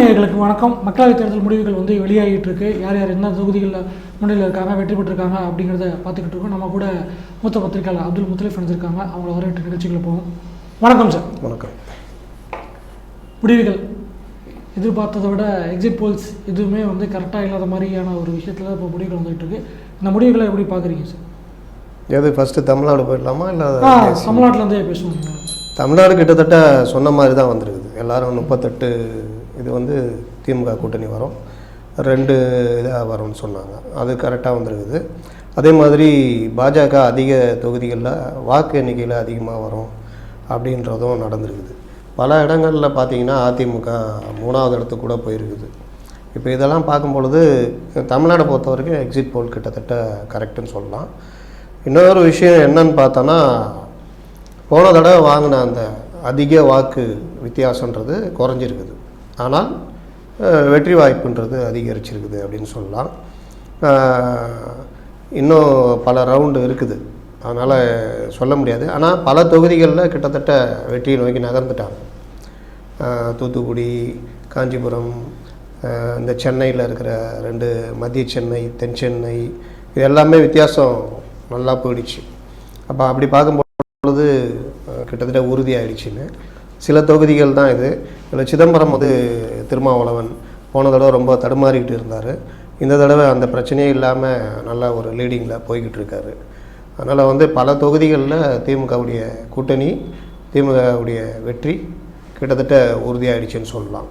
நேயர்களுக்கு வணக்கம். மக்களவைத் தேர்தல் முடிவுகள் வந்து வெளியாகிட்டு இருக்கு. யார் யார் என்ன தொகுதிகளில் முன்னிலையில் இருக்காங்க, வெற்றி பெற்றிருக்காங்க அப்படிங்கிறத பார்த்துக்கிட்டு இருக்கோம். நம்ம கூட மூத்த பத்திரிகையாளர் அப்துல் முத்தலிஃப் இருக்காங்க. அவங்கள வரவேற்று நிகழ்ச்சிகளை போவோம். வணக்கம் சார். வணக்கம். முடிவுகள் எதிர்பார்த்ததை விட எக்ஸிட் போல்ஸ் எதுவுமே வந்து கரெக்டாக இல்லாத மாதிரியான ஒரு விஷயத்தில் இப்போ முடிவுகள் வந்துகிட்டு இருக்கு. இந்த முடிவுகளை எப்படி பார்க்குறீங்க சார்? எது ஃபஸ்ட்டு தமிழ்நாடு போயிடலாமா இல்லை தமிழ்நாட்டிலேருந்தே பேசுவாங்க? தமிழ்நாடு கிட்டத்தட்ட சொன்ன மாதிரி தான் வந்துருக்குது. எல்லோரும் 38 இது வந்து திமுக கூட்டணி வரும், 2 இதாக வரும்னு சொன்னாங்க. அது கரெக்டாக வந்துருக்குது. அதே மாதிரி பாஜக அதிக தொகுதிகளில் வாக்கு எண்ணிக்கையில் அதிகமாக வரும் அப்படின்றதும் நடந்துருக்குது. பல இடங்களில் பார்த்திங்கன்னா அதிமுக 3வது இடத்துக்கு கூட போயிருக்குது. இப்போ இதெல்லாம் பார்க்கும்பொழுது தமிழ்நாடை பொறுத்த வரைக்கும் எக்ஸிட் போல் கிட்டத்தட்ட கரெக்டுன்னு சொல்லலாம். இன்னொரு விஷயம் என்னன்னு பார்த்தோன்னா, போன தடவை வாங்கின அந்த அதிக வாக்கு வித்தியாசன்றது குறைஞ்சிருக்குது, ஆனால் வெற்றி வாய்ப்புன்றது அதிகரிச்சிருக்குது அப்படின்னு சொல்லலாம். இன்னும் பல ரவுண்டு இருக்குது, அதனால் சொல்ல முடியாது. ஆனால் பல தொகுதிகளில் கிட்டத்தட்ட வெற்றியை நோக்கி நகர்ந்துட்டாங்க. தூத்துக்குடி, காஞ்சிபுரம், இந்த சென்னையில் இருக்கிற 2 மத்திய சென்னை, தென் சென்னை, இது எல்லாமே வித்தியாசம் நல்லா போயிடுச்சு. அப்போ அப்படி பார்க்கும்பொழுது கிட்டத்தட்ட உறுதியாகிடுச்சின்னு. சில தொகுதிகள் தான் இது. இதில் சிதம்பரம் வந்து திருமாவளவன் போன தடவை ரொம்ப தடுமாறிக்கிட்டு இருந்தார். இந்த தடவை அந்த பிரச்சனையே இல்லாமல் நல்லா ஒரு லீடிங்கில் போய்கிட்டு இருக்காரு. அதனால் வந்து பல தொகுதிகளில் திமுகவுடைய கூட்டணி, திமுகவுடைய வெற்றி கிட்டத்தட்ட உறுதியாகிடுச்சின்னு சொல்லலாம்.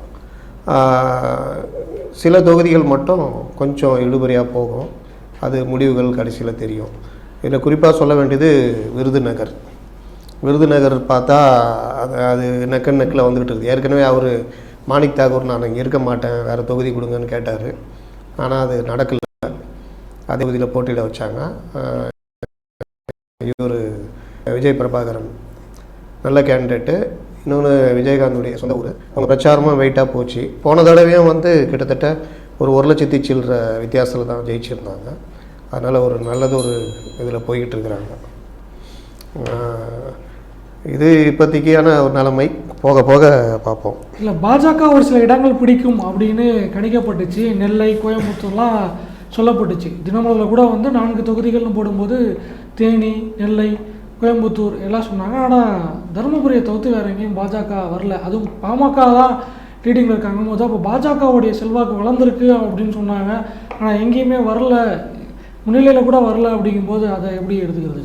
சில தொகுதிகள் மட்டும் கொஞ்சம் இழுபறியாக போகும், அது முடிவுகள் கடைசியில் தெரியும். இதில் குறிப்பாக சொல்ல வேண்டியது விருதுநகர். விருதுநகர் பார்த்தா அது நெக்கில் வந்துக்கிட்டு இருக்குது. ஏற்கனவே அவர் மாணிக் தாகூர் நான் இங்கே இருக்க மாட்டேன், வேறு தொகுதி கொடுங்கன்னு கேட்டார். ஆனால் அது நடக்கலை. அதே தொகுதியில் போட்டியிட வச்சாங்க. இவர் விஜய் பிரபாகரன் நல்ல கேண்டிடேட்டு. இன்னொன்று விஜயகாந்துடைய சொந்த ஊர். அவங்க பிரச்சாரமாக வெயிட்டாக போச்சு. போன தடவையும் வந்து கிட்டத்தட்ட ஒரு 1 லட்சத்தி சில்லற வித்தியாசத்தில் தான் ஜெயிச்சிருந்தாங்க. அதனால் ஒரு நல்லதொரு இதில் போய்கிட்டு இருக்கிறாங்க. இது இப்போதைக்கான ஒரு நிலைமை, போக போக பார்ப்போம். இல்லை, பாஜக ஒரு சில இடங்கள் பிடிக்கும் அப்படின்னு கணிக்கப்பட்டுச்சு. நெல்லை, கோயம்புத்தூர்லாம் சொல்லப்பட்டுச்சு. தினமலரில் கூட வந்து 4 தொகுதிகள்னு போடும்போது தேனி, நெல்லை, கோயம்புத்தூர் எல்லாம் சொன்னாங்க. ஆனால் தருமபுரியை தவிர்த்து வேறு எங்கேயும் பாஜக வரல. அதுவும் பாமக தான் லீடிங்கில் இருக்காங்க போது அப்போ பாஜகவுடைய செல்வாக்கு வளர்ந்துருக்கு அப்படின்னு சொன்னாங்க. ஆனால் எங்கேயுமே வரல, முன்னிலையில் கூட வரல. அப்படிங்கும்போது அதை எப்படி எடுத்துக்கிறது?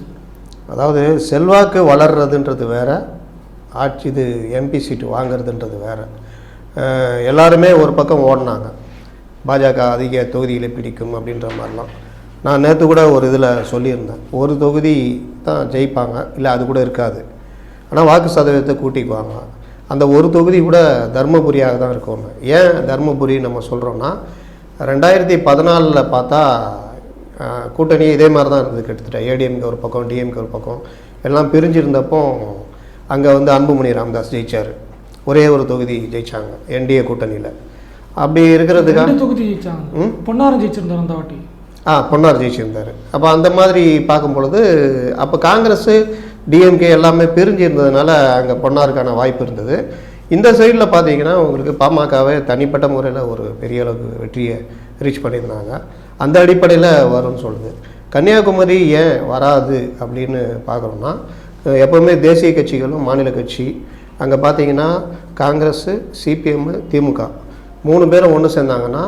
அதாவது செல்வாக்கு வளர்றதுன்றது வேறு, ஆட்சி இது எம்பி சீட்டு வாங்கிறதுன்றது வேறு. எல்லாருமே ஒரு பக்கம் ஓடினாங்க, பாஜக அதிக தொகுதிகளை பிடிக்கும் அப்படின்ற மாதிரிலாம். நான் நேற்று கூட ஒரு இதில் சொல்லியிருந்தேன், ஒரு தொகுதி தான் ஜெயிப்பாங்க, இல்லை அது கூட இருக்காது, ஆனால் வாக்கு சதவீதத்தை கூட்டிக்குவாங்க. அந்த ஒரு தொகுதி கூட தருமபுரியாக தான் இருக்கும். ஏன் தருமபுரி நம்ம சொல்கிறோன்னா, 2014 பார்த்தா கூட்டணி இதே மாதிரி தான் இருந்தது. கிட்டத்தட்ட ஏடிஎம்கே ஒரு பக்கம், டிஎம்கே ஒரு பக்கம், எல்லாம் பிரிஞ்சிருந்தப்போ அங்கே வந்து அன்புமணி ராமதாஸ் ஜெயித்தார். ஒரே ஒரு தொகுதி ஜெயித்தாங்க என்டிஏ கூட்டணியில். அப்படி இருக்கிறதுக்காக தொகுதி ஜெயிச்சாங்க. பொன்னாரம் ஜெயிச்சிருந்தார் அந்த வாட்டி. பொன்னார் ஜெயிச்சிருந்தார். அப்போ அந்த மாதிரி பார்க்கும் பொழுது அப்போ காங்கிரஸ், டிஎம்கே எல்லாமே பிரிஞ்சு இருந்ததுனால அங்கே பொன்னாருக்கான வாய்ப்பு இருந்தது. இந்த சைடில் பார்த்தீங்கன்னா உங்களுக்கு பாமகவே தனிப்பட்ட முறையில் ஒரு பெரிய அளவுக்கு வெற்றியை ரீச் பண்ணியிருந்தாங்க. அந்த அடிப்படையில் வரும்னு சொல்லுது. கன்னியாகுமரி ஏன் வராது அப்படின்னு பார்க்குறோன்னா, எப்போவுமே தேசிய கட்சிகளும் மாநில கட்சி அங்கே பார்த்தீங்கன்னா காங்கிரஸு, சிபிஎம், திமுக 3 பேரும் ஒன்று சேர்ந்தாங்கன்னா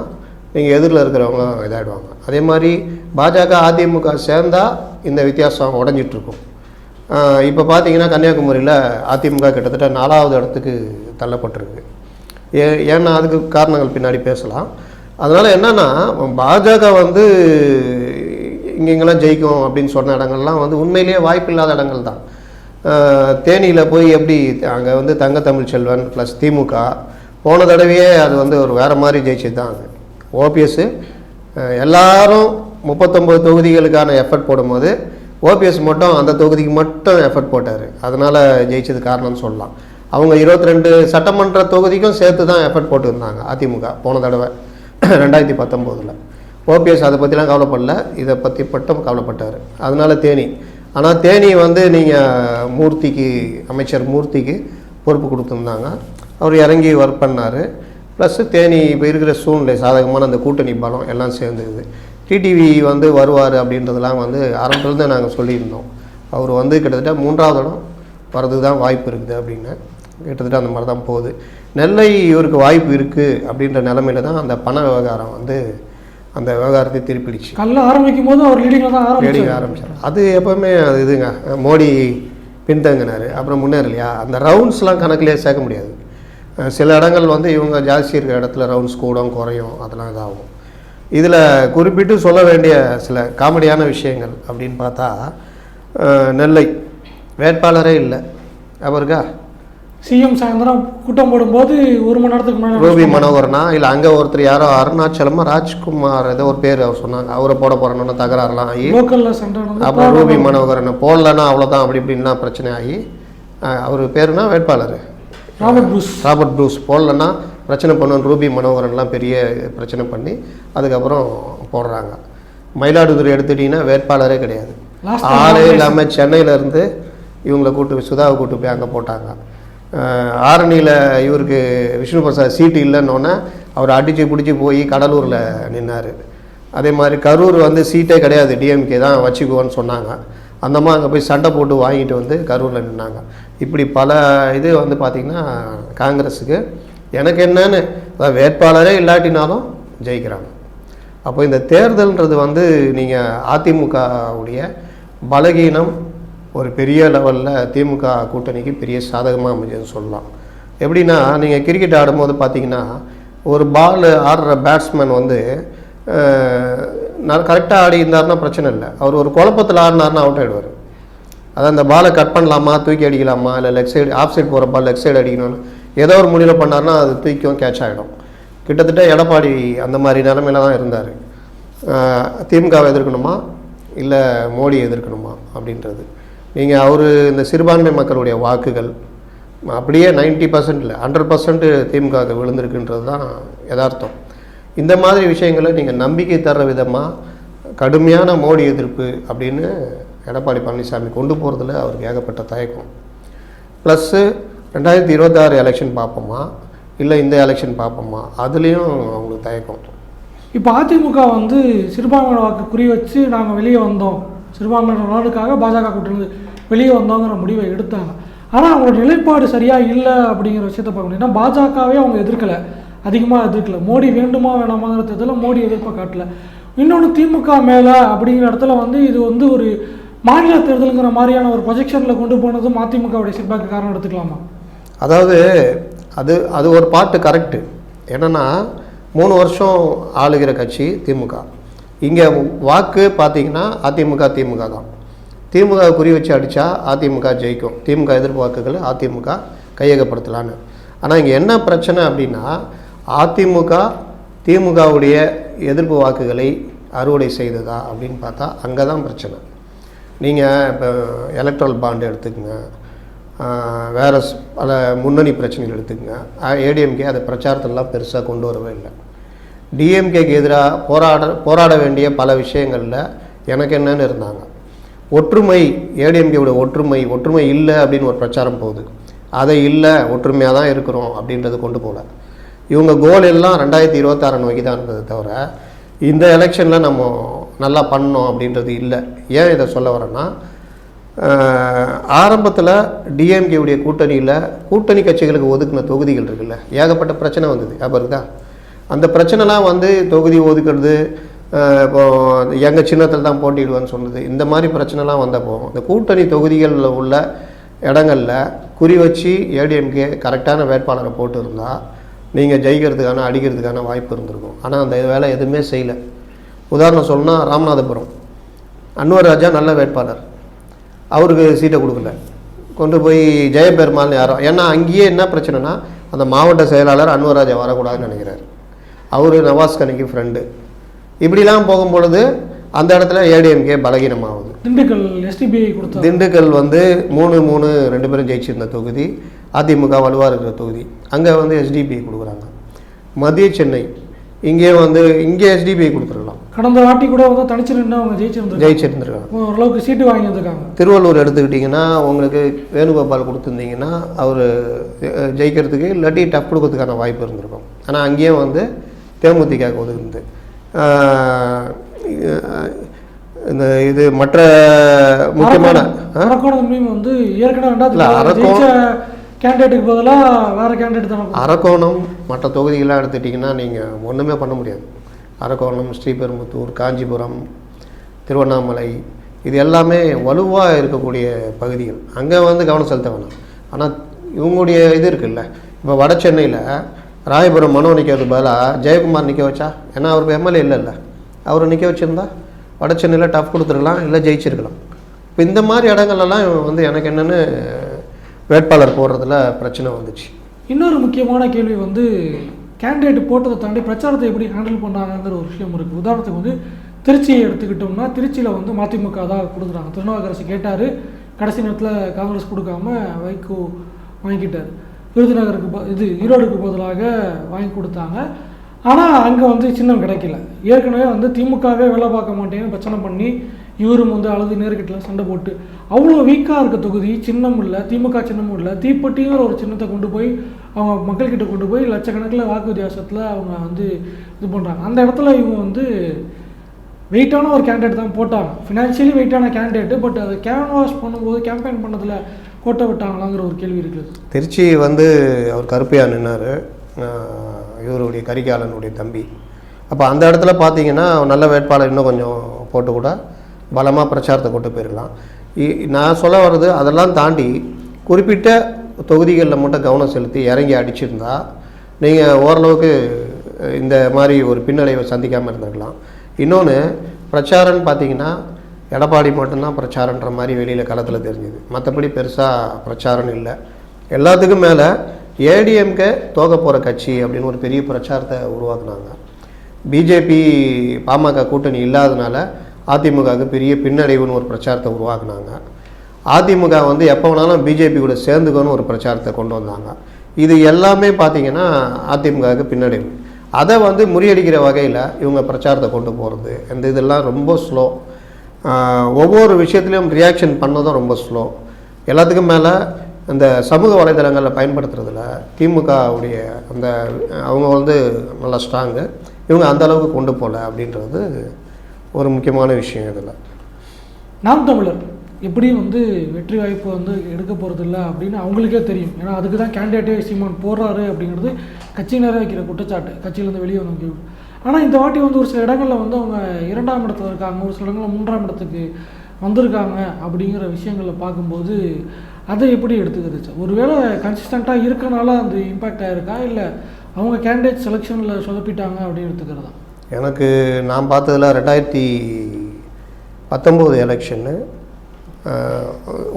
நீங்கள் எதிரில் இருக்கிறவங்க இதாகிடுவாங்க. அதே மாதிரி பாஜக, அதிமுக சேர்ந்தால் இந்த வித்தியாசம் உடஞ்சிட்ருக்கும். இப்போ பார்த்தீங்கன்னா கன்னியாகுமரியில் அதிமுக கிட்டத்தட்ட 4வது இடத்துக்கு தள்ளப்பட்டிருக்கு. ஏன்னா அதுக்கு காரணங்கள் பின்னாடி பேசலாம். அதனால் என்னென்னா, பாஜக வந்து இங்கெங்கெல்லாம் ஜெயிக்கும் அப்படின்னு சொன்ன இடங்கள்லாம் வந்து உண்மையிலேயே வாய்ப்பு இல்லாத இடங்கள் தான். தேனியில் போய் எப்படி அங்கே வந்து தங்க தமிழ் செல்வன் ப்ளஸ் திமுக போன தடவையே அது வந்து ஒரு வேறு மாதிரி ஜெயிச்சது தான். அது ஓபிஎஸ்ஸு எல்லாரும் 39 தொகுதிகளுக்கான எஃபர்ட் போடும்போது ஓபிஎஸ் மட்டும் அந்த தொகுதிக்கு மட்டும் எஃபர்ட் போட்டார். அதனால் ஜெயிச்சது காரணம்னு சொல்லலாம். அவங்க 22 சட்டமன்ற தொகுதிக்கும் சேர்த்து தான் எஃபர்ட் போட்டுருந்தாங்க அதிமுக போன தடவை 2019. ஓபிஎஸ் அதை பற்றிலாம் கவலைப்படல, இதை பற்றி மட்டும் கவலைப்பட்டார். அதனால் தேனி. ஆனால் தேனி வந்து நீங்கள் மூர்த்திக்கு, அமைச்சர் மூர்த்திக்கு பொறுப்பு கொடுத்துருந்தாங்க. அவர் இறங்கி ஒர்க் பண்ணார். ப்ளஸ் தேனி இப்போ இருக்கிற சூழ்நிலை சாதகமான அந்த கூட்டணி பலம் எல்லாம் சேர்ந்துருது. டிடிவி வந்து வருவார் அப்படின்றதெல்லாம் வந்து ஆரம்பத்துலேருந்து நாங்கள் சொல்லியிருந்தோம். அவர் வந்து கிட்டத்தட்ட 3வது இடம் வரதுக்கு தான் வாய்ப்பு இருக்குது அப்படின்னு, கிட்டத்தட்ட அந்த மாதிரி தான் போகுது. நெல்லை இவருக்கு வாய்ப்பு இருக்குது அப்படின்ற நிலமையில தான் அந்த பண விவகாரம் வந்து அந்த விவகாரத்தை திருப்பிடுச்சு. கல்ல ஆரம்பிக்கும் போது அவர் லீடிங்கில் தான் ஆரம்பிச்சார். அது எப்போவுமே அது இதுங்க, மோடி பின்தங்கினார், அப்புறம் முன்னேறலையா, அந்த ரவுண்ட்ஸ்லாம் கணக்கிலே சேர்க்க முடியாது. சில இடங்கள் வந்து இவங்க ஜாஸ்தி இருக்கிற இடத்துல ரவுண்ட்ஸ் கூடும் குறையும், அதெல்லாம் இதாகும். இதில் குறிப்பிட்டு சொல்ல வேண்டிய சில காமெடியான விஷயங்கள் அப்படின்னு பார்த்தா, நெல்லை வேட்பாளரே இல்லை அவருக்கா. சிஎம் சாயந்தரம் கூட்டம் போடும்போது 1 மணி நேரத்துக்கு முன்னாடி ரூபி மனோகரனா இல்லை அங்கே ஒருத்தர் யாரோ அருணாச்சலமா ராஜ்குமார் ஏதோ ஒரு பேர் அவர் சொன்னாங்க, அவரை போட போகிறோன்னு தகராறுலாம் ஆகி லோக்கலில் சண்டை. அப்புறம் ரூபி மனோகரனை போடலன்னா அவ்வளோதான் அப்படி இப்படின்னா பிரச்சனை ஆகி, அவர் பேருனா வேட்பாளர் ராபர்ட் ப்ரூஸ் போடலன்னா பிரச்சனை பண்ணணும், ரூபி மனோகரன்லாம் பெரிய பிரச்சனை பண்ணி அதுக்கப்புறம் போடுறாங்க. மயிலாடுதுறை எடுத்துட்டிங்கன்னா வேட்பாளரே கிடையாது, ஆளே இல்லாமல் சென்னையிலேருந்து இவங்களை கூட்டு சுதாவை கூட்டு போய் அங்கே போட்டாங்க. ஆரணியில் இவருக்கு விஷ்ணு பிரசாத் சீட்டு இல்லைன்னொன்னே அவர் அடித்து பிடிச்சி போய் கடலூரில் நின்னார். அதே மாதிரி கரூர் வந்து சீட்டே கிடையாது, டிஎம்கே தான் வச்சுக்குவோன்னு சொன்னாங்க. அந்தம்மா அங்கே போய் சண்டை போட்டு வாங்கிட்டு வந்து கரூரில் நின்னாங்க. இப்படி பல இது வந்து பார்த்திங்கன்னா காங்கிரஸுக்கு எனக்கு என்னன்னு வேட்பாளரே இல்லாட்டினாலும் ஜெயிக்கிறாங்க. அப்போ இந்த தேர்தல்ன்றது வந்து நீங்கள் அதிமுகவுடைய பலகீனம் ஒரு பெரிய லெவலில் திமுக கூட்டணிக்கு பெரிய சாதகமாக அமைஞ்சதுன்னு சொல்லலாம். எப்படின்னா, நீங்கள் கிரிக்கெட் ஆடும்போது பார்த்தீங்கன்னா ஒரு பால் ஆடுற பேட்ஸ்மேன் வந்து கரெக்டாக ஆடி இருந்தாருன்னா பிரச்சனை இல்லை, அவர் ஒரு குழப்பத்தில் ஆடினார்னா அவுட் ஆகிடுவார். அதான் அந்த பாலை கட் பண்ணலாமா, தூக்கி அடிக்கலாமா, இல்லை லெக் சைடு ஆஃப் சைடு போகிற பால் லெக் சைடு அடிக்கணும்னு ஏதோ ஒரு முடிவில் பண்ணார்னா அது தூக்கியும் கேட்ச் ஆகிடும். கிட்டத்தட்ட எடப்பாடி அந்த மாதிரி நிலமையில தான் இருந்தார். திமுகவை எதிர்க்கணுமா இல்லை மோடி எதிர்க்கணுமா அப்படின்றது. நீங்கள் அவர் இந்த சிறுபான்மை மக்களுடைய வாக்குகள் அப்படியே 90% இல்லை 100% திமுக விழுந்திருக்குன்றது தான் யதார்த்தம். இந்த மாதிரி விஷயங்களை நீங்கள் நம்பிக்கை தர்ற விதமாக கடுமையான மோடி எதிர்ப்பு அப்படின்னு எடப்பாடி பழனிசாமி கொண்டு போகிறதுல அவருக்கு ஏகப்பட்ட தயக்கம். ப்ளஸ்ஸு 2026 எலெக்ஷன் பார்ப்போமா இல்லை இந்த எலெக்ஷன் பார்ப்போமா, அதுலேயும் அவங்களுக்கு தயக்கம். இப்போ அதிமுக வந்து சிறுபான்மையின வாக்கு குறி வச்சு நாங்கள் வெளியே வந்தோம், சிறுபான்மையினர் நாடுக்காக பாஜக கூட்டணி வெளியே வந்தோங்கிற முடிவை எடுத்தாங்க. ஆனால் அவங்களோட நிலைப்பாடு சரியாக இல்லை அப்படிங்கிற விஷயத்தை பார்க்க முடியும். ஏன்னா பாஜகவே அவங்க எதிர்க்கலை, அதிகமாக எதிர்க்கலை. மோடி வேண்டுமா வேணாமாங்கிற தேர்தலில் மோடி எதிர்ப்பை காட்டல. இன்னொன்று திமுக மேலே அப்படிங்கிற இடத்துல வந்து இது வந்து ஒரு மாநில தேர்தலுங்கிற மாதிரியான ஒரு ப்ரொஜெக்ஷனில் கொண்டு போனதும் அதிமுகவுடைய செட்பேக்கு காரணம் எடுத்துக்கலாமா? அதாவது அது ஒரு பாட்டு கரெக்டு. என்னென்னா 3 வருஷம் ஆளுகிற கட்சி திமுக. இங்கே வாக்கு பார்த்தீங்கன்னா திமுக தான். திமுக குறி வச்சு அடித்தா அதிமுக ஜெயிக்கும், திமுக எதிர்ப்பு வாக்குகளை அதிமுக கையகப்படுத்தலான்னு. ஆனால் இங்கே என்ன பிரச்சனை அப்படின்னா, திமுகவுடைய எதிர்ப்பு வாக்குகளை அறுவடை செய்ததா அப்படின்னு பார்த்தா அங்கே தான் பிரச்சனை. நீங்கள் இப்போ எலக்ட்ரல் பாண்டு எடுத்துக்கங்க, வேறு பல முன்னணி பிரச்சனைகள் எடுத்துக்கங்க. ஏடிஎம்கே அதை பிரச்சாரத்திலலாம் பெருசாக கொண்டு வரவே இல்லை. டிஎம்கேக்கு எதிராக போராட வேண்டிய பல விஷயங்களில் எனக்கு என்னன்னு இருந்தாங்க. ஒற்றுமை, ஏடிஎம்கேவோட ஒற்றுமை இல்லை அப்படின்னு ஒரு பிரச்சாரம் போகுது. அதை இல்லை, ஒற்றுமையாக தான் இருக்கிறோம் அப்படின்றது கொண்டு போகல. இவங்க கோல் எல்லாம் 2026 நோக்கி தான் இருந்தது தவிர இந்த எலெக்ஷனில் நம்ம நல்லா பண்ணோம் அப்படின்றது இல்லை. ஏன் இதை சொல்ல வரேன்னா, ஆரம்பத்தில் டிஎம்கேவுடைய கூட்டணி கட்சிகளுக்கு ஒதுக்கின தொகுதிகள் இருக்குல்ல, ஏகப்பட்ட பிரச்சனை வந்தது. அப்புறம் தான் அந்த பிரச்சனைலாம் வந்து தொகுதி ஒதுக்கிறது, இப்போது எங்கள் சின்னத்தில் தான் போட்டிடுவேன்னு சொன்னது, இந்த மாதிரி பிரச்சனைலாம் வந்தப்போ இந்த கூட்டணி தொகுதிகளில் உள்ள இடங்களில் குறி வச்சு ஏடிஎம்கே கரெக்டான வேட்பாளரை போட்டு இருந்தால் நீங்கள் ஜெயிக்கிறதுக்கான அடிக்கிறதுக்கான வாய்ப்பு இருந்திருக்கும். ஆனால் அந்த வேலை எதுவுமே செய்யலை. உதாரணம் சொல்லணும்னா, ராமநாதபுரம் அன்வர் ராஜா நல்ல வேட்பாளர், அவருக்கு சீட்டை கொடுக்கல, கொண்டு போய் ஜெயபெருமாள்னு யாரோ. ஏன்னா அங்கேயே என்ன பிரச்சனைனா, அந்த மாவட்ட செயலாளர் அன்வர் ராஜா வரக்கூடாதுன்னு நினைக்கிறார், அவர் நவாஸ் கனிக்கு ஃப்ரெண்டு. இப்படிலாம் போகும்பொழுது அந்த இடத்துல ஏடிஎம்கே பலகீனமாகுது. திண்டுக்கல் வந்து 3-3 2 பேரும் ஜெயிச்சிருந்த தொகுதி, அதிமுக வலுவாக இருக்கிற தொகுதி, அங்கே வந்து எஸ்டிபிஐ கொடுக்குறாங்க. மத்திய சென்னை இங்கே எஸ்டிபிஐ கொடுத்துருக்கலாம். கடந்த வாட்டி கூட வந்து தனிச்சு நின்று அவங்க ஜெயிச்சிருந்துருக்காங்க, ஓரளவுக்கு சீட்டு வாங்கி வந்திருக்காங்க. திருவள்ளூர் எடுத்துக்கிட்டிங்கன்னா உங்களுக்கு வேணுகோபால் கொடுத்துருந்தீங்கன்னா அவர் ஜெயிக்கிறதுக்கு இல்லாட்டி டஃப் கொடுக்கறதுக்கான வாய்ப்பு இருந்திருக்கும். ஆனால் அங்கேயும் வந்து தேமுதிக ஒதுக்குது. இந்த இது மற்ற முக்கியமான அரக்கோணம் வந்து ஏற்கனவே கேண்டிடேட்டுக்கு பதிலாக வேறு கேண்டிடேட் தான். அரக்கோணம் மற்ற தொகுதிகளாக எடுத்துட்டிங்கன்னா நீங்கள் ஒன்றுமே பண்ண முடியாது. அரக்கோணம், ஸ்ரீபெரும்புத்தூர், காஞ்சிபுரம், திருவண்ணாமலை இது எல்லாமே வலுவாக இருக்கக்கூடிய பகுதிகள். அங்கே வந்து கவனம் செலுத்த வேணாம். ஆனால் இவங்களுடைய இது இருக்குல்ல, இப்போ வட சென்னையில் ராயபுரம் மனோ நிற்கிறது பதிலாக ஜெயக்குமார் நிற்க வச்சா, ஏன்னா அவருக்கு எம்எல்ஏ இல்லைல்ல, அவர் நிற்க வச்சுருந்தா வட சென்னையில் டஃப் கொடுத்துருக்கலாம், இல்லை ஜெயிச்சிருக்கலாம். இப்போ இந்த மாதிரி இடங்கள்லாம் வந்து எனக்கு என்னென்னு வேட்பாளர் போடுறதுல பிரச்சனை வந்துச்சு. இன்னொரு முக்கியமான கேள்வி வந்து கேண்டிடேட் போட்டதை தாண்டி பிரச்சாரத்தை எப்படி ஹேண்டில் பண்ணாங்கிற ஒரு விஷயம் இருக்குது. உதாரணத்துக்கு வந்து திருச்சியை எடுத்துக்கிட்டோம்னா, திருச்சியில் வந்து மதிமுக தான் கொடுக்குறாங்க. திருநாவுக்கரசு கேட்டார், கடைசி நேரத்தில் காங்கிரஸ் கொடுக்காம வைகோ வாங்கிக்கிட்டார். விருதுநகருக்கு ஈரோடுக்கு பதிலாக வாங்கி கொடுத்தாங்க. ஆனால் அங்கே வந்து சின்னம் கிடைக்கல. ஏற்கனவே வந்து திமுகவே வேலை பார்க்க மாட்டேன்னு பிரச்சனை பண்ணி இவரும் வந்து அழுது நேர்கிட்டலாம் சண்டை போட்டு அவ்வளோ வீக்காக இருக்க தொகுதி, சின்னம் இல்லை, திமுக சின்னமும் இல்லை, தீப்பெட்டிங்கிற ஒரு சின்னத்தை கொண்டு போய் அவங்க மக்கள்கிட்ட கொண்டு போய் லட்சக்கணக்கில் வாக்கு வித்தியாசத்தில் அவங்க வந்து இது பண்ணுறாங்க. அந்த இடத்துல இவங்க வந்து வெயிட்டான ஒரு கேண்டிடேட் தான் போட்டாங்க, ஃபினான்ஷியலி வெயிட்டான கேண்டிடேட்டு. பட் அதை கேன்வாஸ் பண்ணும்போது கேம்பெயின் பண்ணதில் கோட்டை விட்டாங்களாங்கிற ஒரு கேள்வி இருக்குது. திருச்சி வந்து அவர் கருப்பையாக நின்னார், இவருடைய கரிகாலனுடைய தம்பி. அப்போ அந்த இடத்துல பார்த்தீங்கன்னா நல்ல வேட்பாளர் இன்னும் கொஞ்சம் போட்டு கூட பலமாக பிரச்சாரத்தை கொண்டு போயிடலாம். நான் சொல்ல வர்றது அதெல்லாம் தாண்டி குறிப்பிட்ட தொகுதிகளில் மட்டும் கவனம் செலுத்தி இறங்கி அடிச்சிருந்தா நீங்கள் ஓரளவுக்கு இந்த மாதிரி ஒரு பின்னடைவை சந்திக்காமல் இருந்திருக்கலாம். இன்னொன்று பிரச்சாரம்னு பார்த்தீங்கன்னா எடப்பாடி மட்டும்தான் பிரச்சாரன்ற மாதிரி வெளியில் களத்தில் தெரிஞ்சுது, மற்றபடி பெருசாக பிரச்சாரம் இல்லை. எல்லாத்துக்கும் மேலே ஏடிஎம்கே தோக்க போகிற கட்சி அப்படின்னு ஒரு பெரிய பிரச்சாரத்தை உருவாக்குனாங்க. பிஜேபி பாமக கூட்டணி இல்லாதனால அதிமுகவுக்கு பெரிய பின்னடைவுன்னு ஒரு பிரச்சாரத்தை உருவாக்குனாங்க. அதிமுக வந்து எப்போ வேணாலும் பிஜேபி கூட சேர்ந்துக்கணும்னு ஒரு பிரச்சாரத்தை கொண்டு வந்தாங்க. இது எல்லாமே பார்த்திங்கன்னா அதிமுகவுக்கு பின்னடைவு. அதை வந்து முறியடிக்கிற வகையில் இவங்க பிரச்சாரத்தை கொண்டு போகிறது, இந்த இதெல்லாம் ரொம்ப ஸ்லோ. ஒவ்வொரு விஷயத்துலையும் ரியாக்ஷன் பண்ணதும் ரொம்ப ஸ்லோ. எல்லாத்துக்கும் மேலே அந்த சமூக வலைதளங்களில் பயன்படுத்துறதுல திமுகவுடைய அந்த அவங்க வந்து நல்லா ஸ்ட்ராங்கு, இவங்க அந்தளவுக்கு கொண்டு போகல அப்படின்றது ஒரு முக்கியமான விஷயம். இதில் நாம் தமிழர் எப்படியும் வந்து வெற்றி வாய்ப்பு வந்து எடுக்க போகிறது இல்லை அப்படின்னு அவங்களுக்கே தெரியும். ஏன்னா அதுக்கு தான் கேண்டிடேட்டே சீமான் போடுறாரு அப்படிங்கிறது கட்சியினரே வைக்கிற குற்றச்சாட்டு, கட்சியிலேருந்து வெளியே வந்து. ஆனால் இந்த வாட்டி வந்து ஒரு சில இடங்களில் வந்து அவங்க 2ஆம் இடத்துல இருக்காங்க, ஒரு சில இடங்களில் 3ஆம் இடத்துக்கு வந்திருக்காங்க அப்படிங்கிற விஷயங்களை பார்க்கும்போது அதை எப்படி எடுத்துக்கிறது? ஒருவேளை கன்சிஸ்டண்ட்டாக இருக்கனால அந்த இம்பேக்ட் ஆகிருக்கா, இல்லை அவங்க கேண்டிடேட் செலெக்ஷனில் சொதப்பிட்டாங்க அப்படின்னு எடுத்துக்கிறதா? எனக்கு நான் பார்த்ததில் 2019 எலெக்ஷன்னு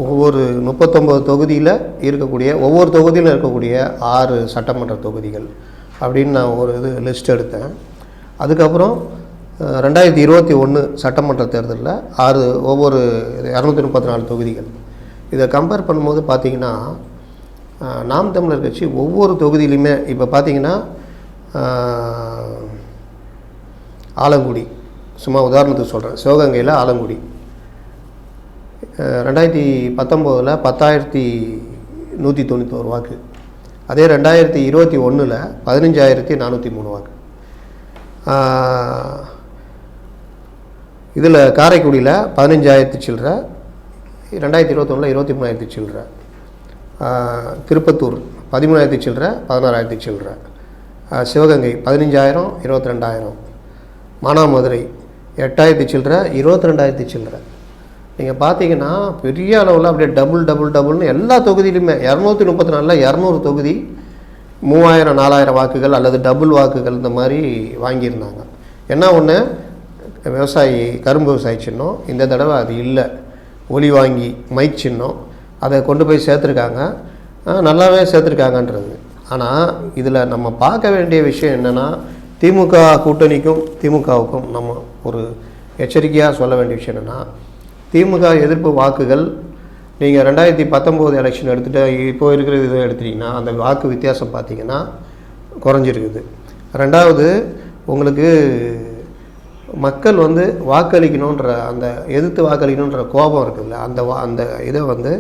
ஒவ்வொரு 39 தொகுதியில் இருக்கக்கூடிய ஒவ்வொரு தொகுதியில் இருக்கக்கூடிய 6 சட்டமன்ற தொகுதிகள் அப்படின்னு நான் ஒரு இது லிஸ்ட் எடுத்தேன். அதுக்கப்புறம் 2021 சட்டமன்ற தேர்தலில் ஒவ்வொரு 234 தொகுதிகள். இதை கம்பேர் பண்ணும்போது பார்த்திங்கன்னா நாம் தமிழர் கட்சி ஒவ்வொரு தொகுதியிலையுமே இப்போ பார்த்திங்கன்னா ஆலங்குடி, சும்மா உதாரணத்துக்கு சொல்கிறேன், சிவகங்கையில் ஆலங்குடி 2019 10,191 வாக்கு, அதே 2021 15,403 வாக்கு. இதில் காரைக்குடியில் 15,000 சில்லற, 2021 23,000 சில்லற, திருப்பத்தூர் 13,000 சில்லற, 16,000 சில்லற, சிவகங்கை 15,000 22,000, மானாமதுரை 8,000 சில்லற, 22,000 சில்லற. நீங்கள் பார்த்தீங்கன்னா பெரிய அளவில் அப்படியே டபுள்னு எல்லா தொகுதியிலுமே 234 200 தொகுதி 3,000 4,000 வாக்குகள் அல்லது டபுள் வாக்குகள் இந்த மாதிரி வாங்கியிருந்தாங்க. என்ன ஒன்று, விவசாயி கரும்பு விவசாயி சின்னம் இந்த தடவை அது இல்லை, ஒலி வாங்கி மைக் சின்னம் அதை கொண்டு போய் சேர்த்துருக்காங்க, நல்லாவே சேர்த்துருக்காங்கன்றது. ஆனால் இதில் நம்ம பார்க்க வேண்டிய விஷயம் என்னென்னா, திமுக கூட்டணிக்கும் திமுகவுக்கும் நம்ம ஒரு எச்சரிக்கையாக சொல்ல வேண்டிய விஷயம் என்னென்னா, திமுக எதிர்ப்பு வாக்குகள் நீங்கள் 2019 எலெக்ஷன் எடுத்துகிட்டு இப்போ இருக்கிற இதை எடுத்துட்டிங்கன்னா அந்த வாக்கு வித்தியாசம் பார்த்திங்கன்னா குறைஞ்சிருக்குது. ரெண்டாவது, உங்களுக்கு மக்கள் வந்து வாக்களிக்கணுன்ற அந்த எதிர்த்து வாக்களிக்கணுன்ற கோபம் இருக்குல்ல, அந்த இதை வந்து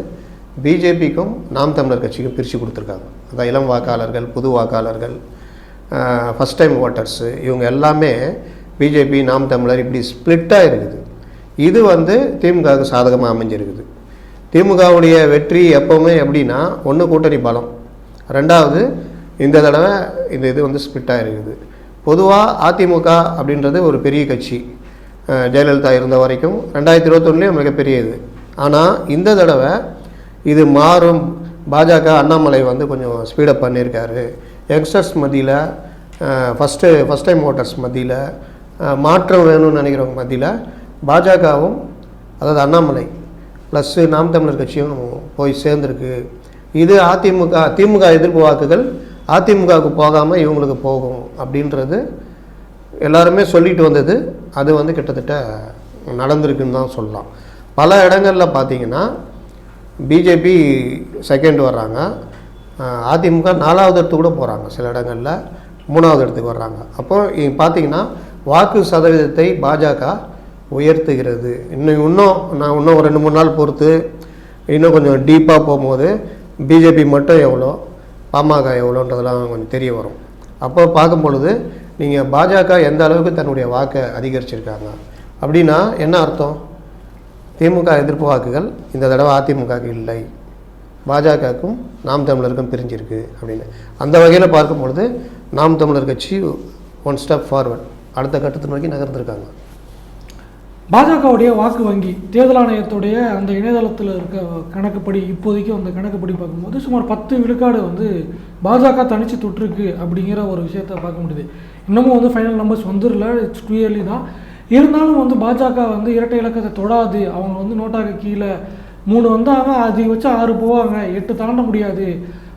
பிஜேபிக்கும் நாம் தமிழர் கட்சிக்கும் பிரித்து கொடுத்துருக்காங்க. அதான் இளம் வாக்காளர்கள், புது வாக்காளர்கள், ஃபஸ்ட் டைம் ஓட்டர்ஸு, இவங்க எல்லாமே பிஜேபி நாம் தமிழர் இப்படி ஸ்ப்ளிட்டாக இருக்குது. இது வந்து திமுகவுக்கு சாதகமாக அமைஞ்சிருக்குது. திமுகவுடைய வெற்றி எப்போவுமே எப்படின்னா, ஒன்று கூட்டணி பலம், ரெண்டாவது இந்த தடவை இந்த இது வந்து ஸ்ப்ளிட்டாக இருக்குது. பொதுவாக அதிமுக அப்படின்றது ஒரு பெரிய கட்சி, ஜெயலலிதா இருந்த வரைக்கும் 2021 மிகப்பெரிய இது. ஆனால் இந்த தடவை இது மாறும். பாஜக அண்ணாமலை வந்து கொஞ்சம் ஸ்பீடப் பண்ணியிருக்காரு. யங்ஸ்டர்ஸ் மத்தியில், ஃபஸ்ட் டைம் ஓட்டர்ஸ் மத்தியில், மாற்றம் வேணும்னு நினைக்கிறவங்க மத்தியில் பாஜகவும், அதாவது அண்ணாமலை ப்ளஸ்ஸு நாம் தமிழர் கட்சியும் போய் சேர்ந்துருக்கு. இது திமுக எதிர்ப்பு வாக்குகள் அதிமுகவுக்கு போகாமல் இவங்களுக்கு போகும் அப்படின்றது எல்லாருமே சொல்லிட்டு வந்தது. அது வந்து கிட்டத்தட்ட நடந்திருக்குன்னு தான் சொல்லலாம். பல இடங்களில் பார்த்திங்கன்னா பிஜேபி செகண்ட் வர்றாங்க, அதிமுக 4வது இடத்துக்கு கூட போகிறாங்க, சில இடங்களில் 3வது இடத்துக்கு வர்றாங்க. அப்போ பார்த்திங்கன்னா வாக்கு சதவீதத்தை பாஜக உயர்த்துகிறது. இன்னும் ஒரு 2-3 நாள் பொறுத்து இன்னும் கொஞ்சம் டீப்பாக போகும்போது பிஜேபி மட்டும் எவ்வளோ, பாமக எவ்வளோன்றதெல்லாம் கொஞ்சம் தெரிய வரும். அப்போ பார்க்கும் பொழுது நீங்கள் பாஜக எந்த அளவுக்கு தன்னுடைய வாக்கை அதிகரிச்சிருக்காங்க அப்படின்னா என்ன அர்த்தம்? திமுக எதிர்ப்பு வாக்குகள் இந்த தடவை அதிமுகவுக்கு இல்லை, பாஜகவுக்கும் நாம் தமிழருக்கும் பிரிஞ்சிருக்கு அப்படின்னு. அந்த வகையில் பார்க்கும் பொழுது நாம் தமிழர் கட்சி 1 ஸ்டெப் ஃபார்வர்ட், அடுத்த கட்டத்தை நோக்கி நகர்ந்துருக்காங்க. பாஜகவுடைய வாக்கு வங்கி தேர்தல் ஆணையத்துடைய அந்த இணையதளத்தில் இருக்க கணக்குப்படி, இப்போதைக்கு அந்த கணக்குப்படி பார்க்கும்போது சுமார் 10 விழுக்காடு வந்து பாஜக தனித்து தொற்றுருக்கு அப்படிங்கிற ஒரு விஷயத்தை பார்க்க முடியுது. இன்னமும் வந்து ஃபைனல் நம்பர்ஸ் வந்துடல, இட்ஸ் டூ இயர்லி தான். இருந்தாலும் வந்து பாஜக வந்து இரட்டை இலக்கத்தை தொடாது. அவங்க வந்து நோட்டாக்கு கீழே 3 வந்தாங்க, அதிகபட்சம் 6 போவாங்க, 8 தாண்ட முடியாது